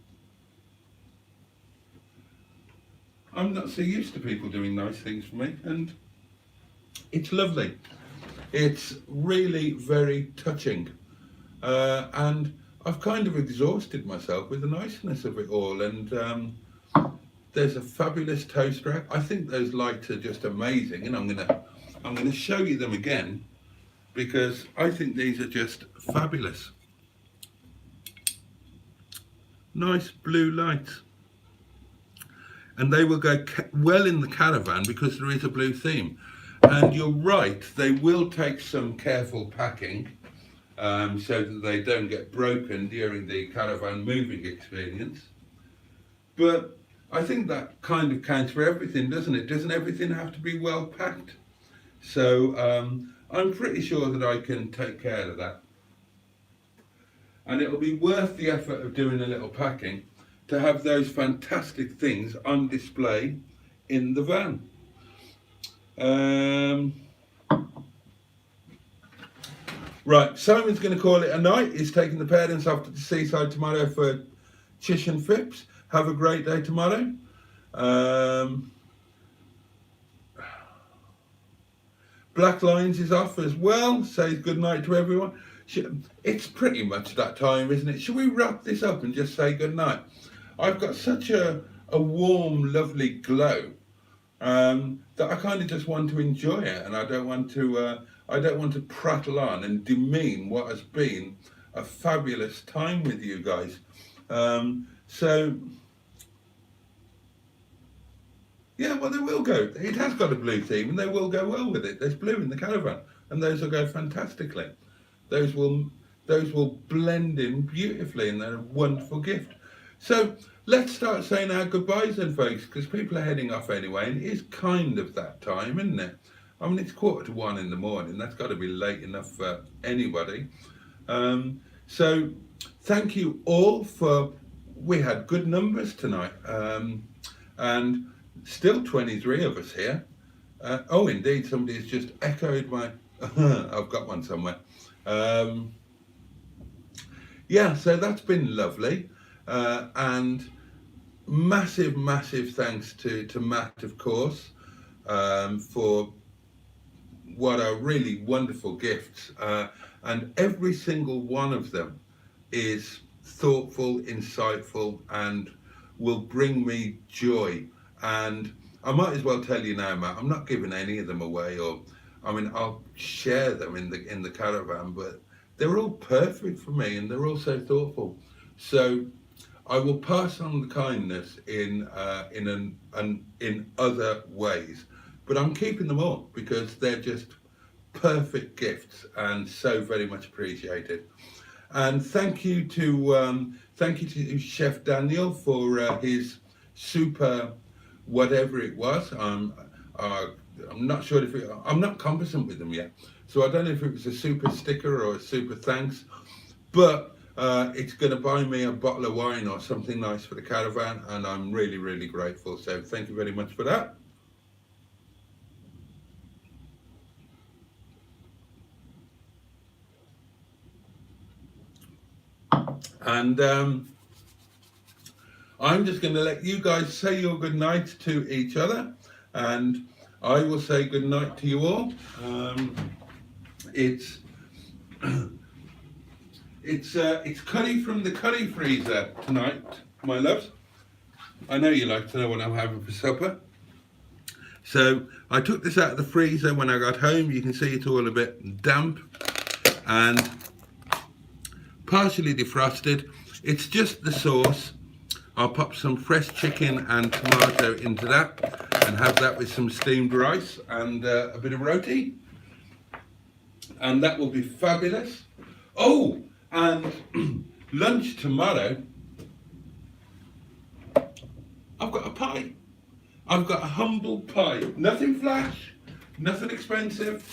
[SPEAKER 1] I'm not so used to people doing nice things for me, and it's lovely. It's really very touching. And I've kind of exhausted myself with the niceness of it all. And there's a fabulous toast rack. I think those lights are just amazing, and I'm gonna show you them again because I think these are just fabulous. Nice blue lights. And they will go well in the caravan because there is a blue theme. And you're right, they will take some careful packing so that they don't get broken during the caravan moving experience. But I think that kind of counts for everything, doesn't it? Doesn't everything have to be well packed? So I'm pretty sure that I can take care of that. And it'll be worth the effort of doing a little packing to have those fantastic things on display in the van. Right, Simon's going to call it a night. He's taking the parents off to the seaside tomorrow for Chish and Fips. Have a great day tomorrow. Black Lions is off as well. Says good night to everyone. It's pretty much that time, isn't it? Should we wrap this up and just say good night? I've got such a warm, lovely glow that I kind of just want to enjoy it, and I don't want to prattle on and demean what has been a fabulous time with you guys. So yeah, well, they will go. It has got a blue theme, and they will go well with it. There's blue in the caravan, and those will go fantastically. Those will blend in beautifully, and they're a wonderful gift. So let's start saying our goodbyes then, folks, because people are heading off anyway, and it is kind of that time, isn't it? I mean, it's 1:45 in the morning. That's got to be late enough for anybody. So thank you all for. We had good numbers tonight, and still 23 of us here. Oh, indeed, somebody has just echoed my. I've got one somewhere. Yeah, so that's been lovely. And massive thanks to Matt, of course, for what are really wonderful gifts. And every single one of them is thoughtful, insightful, and will bring me joy. And I might as well tell you now, Matt, I'm not giving any of them away, or I mean, I'll share them in the caravan, but they're all perfect for me, and they're all so thoughtful. So I will pass on the kindness in other ways, but I'm keeping them all because they're just perfect gifts and so very much appreciated. And thank you to Chef Daniel for his super whatever it was. I'm not sure if I'm not conversant with them yet, so I don't know if it was a super sticker or a super thanks, but it's going to buy me a bottle of wine or something nice for the caravan, and I'm really grateful. So thank you very much for that. And I'm just going to let you guys say your good night to each other, and I will say good night to you all. It's curry from the curry freezer tonight, my loves. I know you like to know what I'm having for supper. So I took this out of the freezer when I got home. You can see it's all a bit damp and partially defrosted. It's just the sauce. I'll pop some fresh chicken and tomato into that and have that with some steamed rice and a bit of roti. And that will be fabulous. Oh, and lunch tomorrow, I've got a pie. I've got a humble pie. Nothing flash, nothing expensive.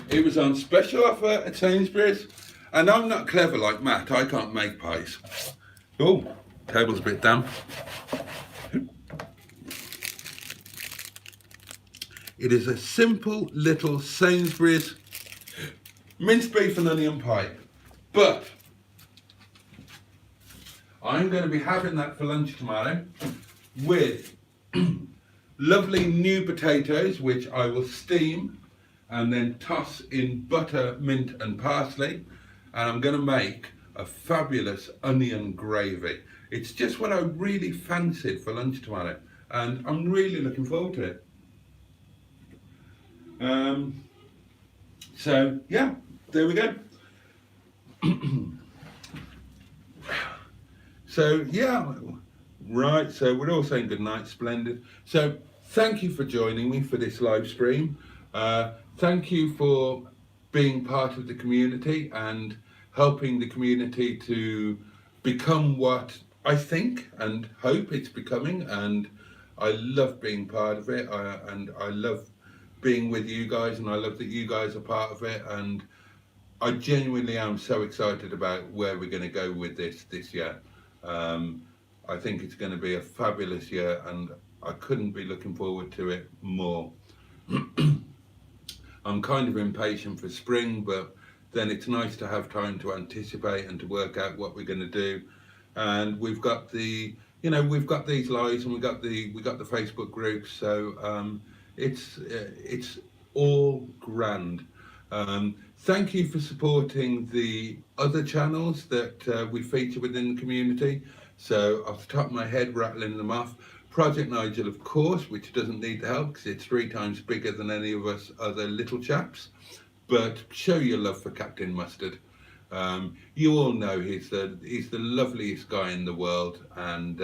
[SPEAKER 1] It was on special offer at Sainsbury's. And I'm not clever like Matt, I can't make pies. Oh, table's a bit damp. It is a simple little Sainsbury's minced beef and onion pie. But I'm going to be having that for lunch tomorrow with lovely new potatoes, which I will steam and then toss in butter, mint and parsley. And I'm going to make a fabulous onion gravy. It's just what I really fancied for lunch tomorrow, and I'm really looking forward to it. So yeah, there we go. So yeah, right, so we're all saying good night, splendid. So thank you for joining me for this live stream. Thank you for being part of the community and helping the community to become what I think and hope it's becoming. And I love being part of it, and I love being with you guys, and I love that you guys are part of it. And I genuinely am so excited about where we're going to go with this year. I think it's going to be a fabulous year, and I couldn't be looking forward to it more. I'm kind of impatient for spring, but then it's nice to have time to anticipate and to work out what we're going to do. And we've got the, we've got these lives, and we got the Facebook groups, so it's all grand. Thank you for supporting the other channels that we feature within the community. So off the top of my head, rattling them off. Project Nigel, of course, which doesn't need the help because it's 3 times bigger than any of us other little chaps. But show your love for Captain Mustard. You all know he's the loveliest guy in the world, and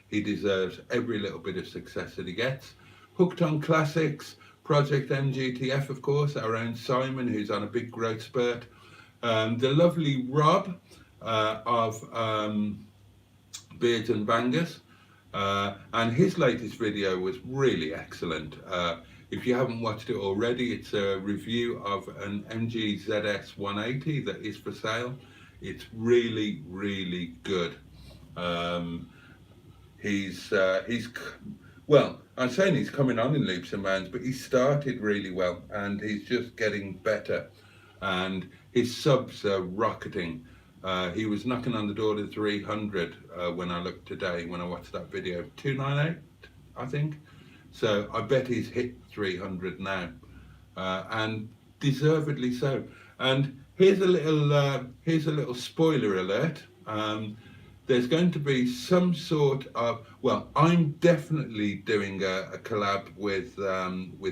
[SPEAKER 1] he deserves every little bit of success that he gets. Hooked on Classics, Project MGTF, of course, our own Simon, who's on a big growth spurt. The lovely Rob of Beards and Bangers. And his latest video was really excellent. If you haven't watched it already, it's a review of an MG ZS 180 that is for sale. It's really, really good. Well, I'm saying he's coming on in leaps and bounds, but he started really well, and he's just getting better. And his subs are rocketing. He was knocking on the door to 300 when I looked today, when I watched that video. 298, I think. So I bet he's hit 300 now, and deservedly so. And here's a little spoiler alert. There's going to be some sort of, well, I'm definitely doing a collab with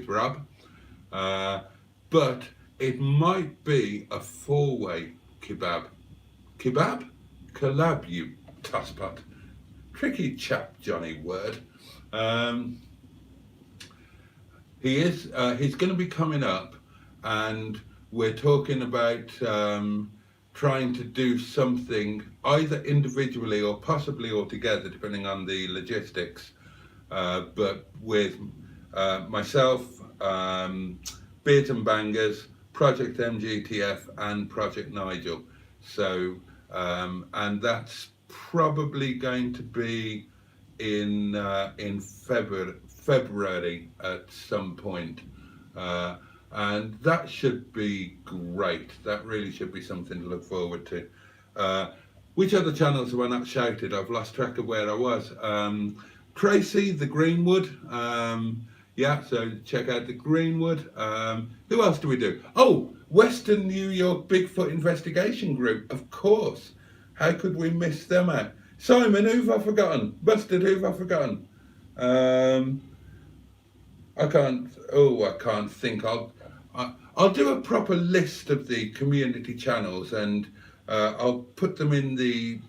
[SPEAKER 1] Rob, but it might be a 4-way kebab. Kebab? Collab, you tosspot. Tricky chap, Johnny Word. He's going to be coming up, and we're talking about trying to do something either individually or possibly all together, depending on the logistics, but with myself, Beards and Bangers, Project MGTF and Project Nigel. So, and that's probably going to be in February at some point, and that should be great. That really should be something to look forward to. Which other channels have I not shouted? I've lost track of where I was. Tracy, the Greenwood. Yeah, so check out the Greenwood. Who else do we do? Oh, Western New York Bigfoot Investigation Group, of course. How could we miss them out? Simon, who've I forgotten? Mustard, who've I forgotten? I can't think. I'll do a proper list of the community channels, and I'll put them in the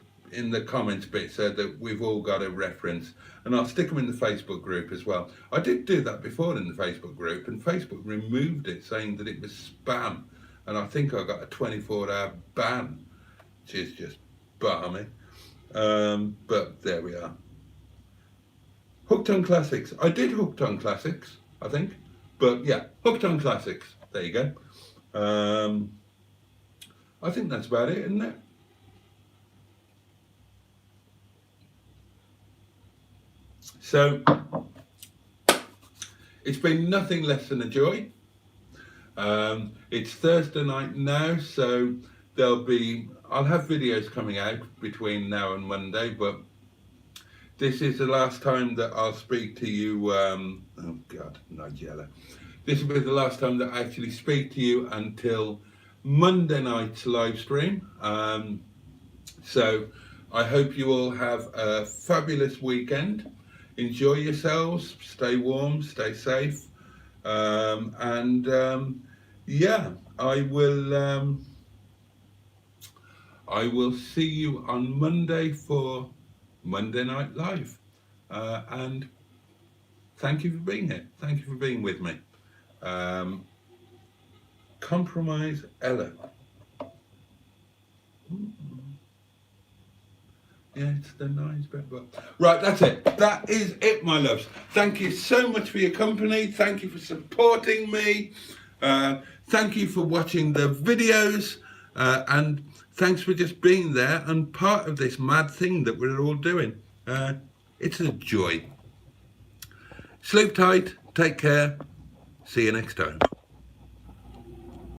[SPEAKER 1] comments bit so that we've all got a reference, and I'll stick them in the Facebook group as well. I did do that before in the Facebook group, and Facebook removed it saying that it was spam, and I think I got a 24-hour ban, which is just balmy. But there we are. Hooked on Classics. I did Hooked on Classics, I think. But yeah, Hooked on Classics. There you go. I think that's about it, isn't it? So, it's been nothing less than a joy. It's Thursday night now, so I'll have videos coming out between now and Monday, but this is the last time that I'll speak to you, oh God, Nigella. This will be the last time that I actually speak to you until Monday night's live stream. So I hope you all have a fabulous weekend. Enjoy yourselves, stay warm, stay safe. Yeah, I will see you on Monday for Monday Night Live, and thank you for being here. Thank you for being with me. Compromise Ella. Yeah, it's the nice bit, but right, that's it. That is it, my loves. Thank you so much for your company. Thank you for supporting me. Thank you for watching the videos, and thanks for just being there and part of this mad thing that we're all doing. It's a joy. Sleep tight, take care, see you next time.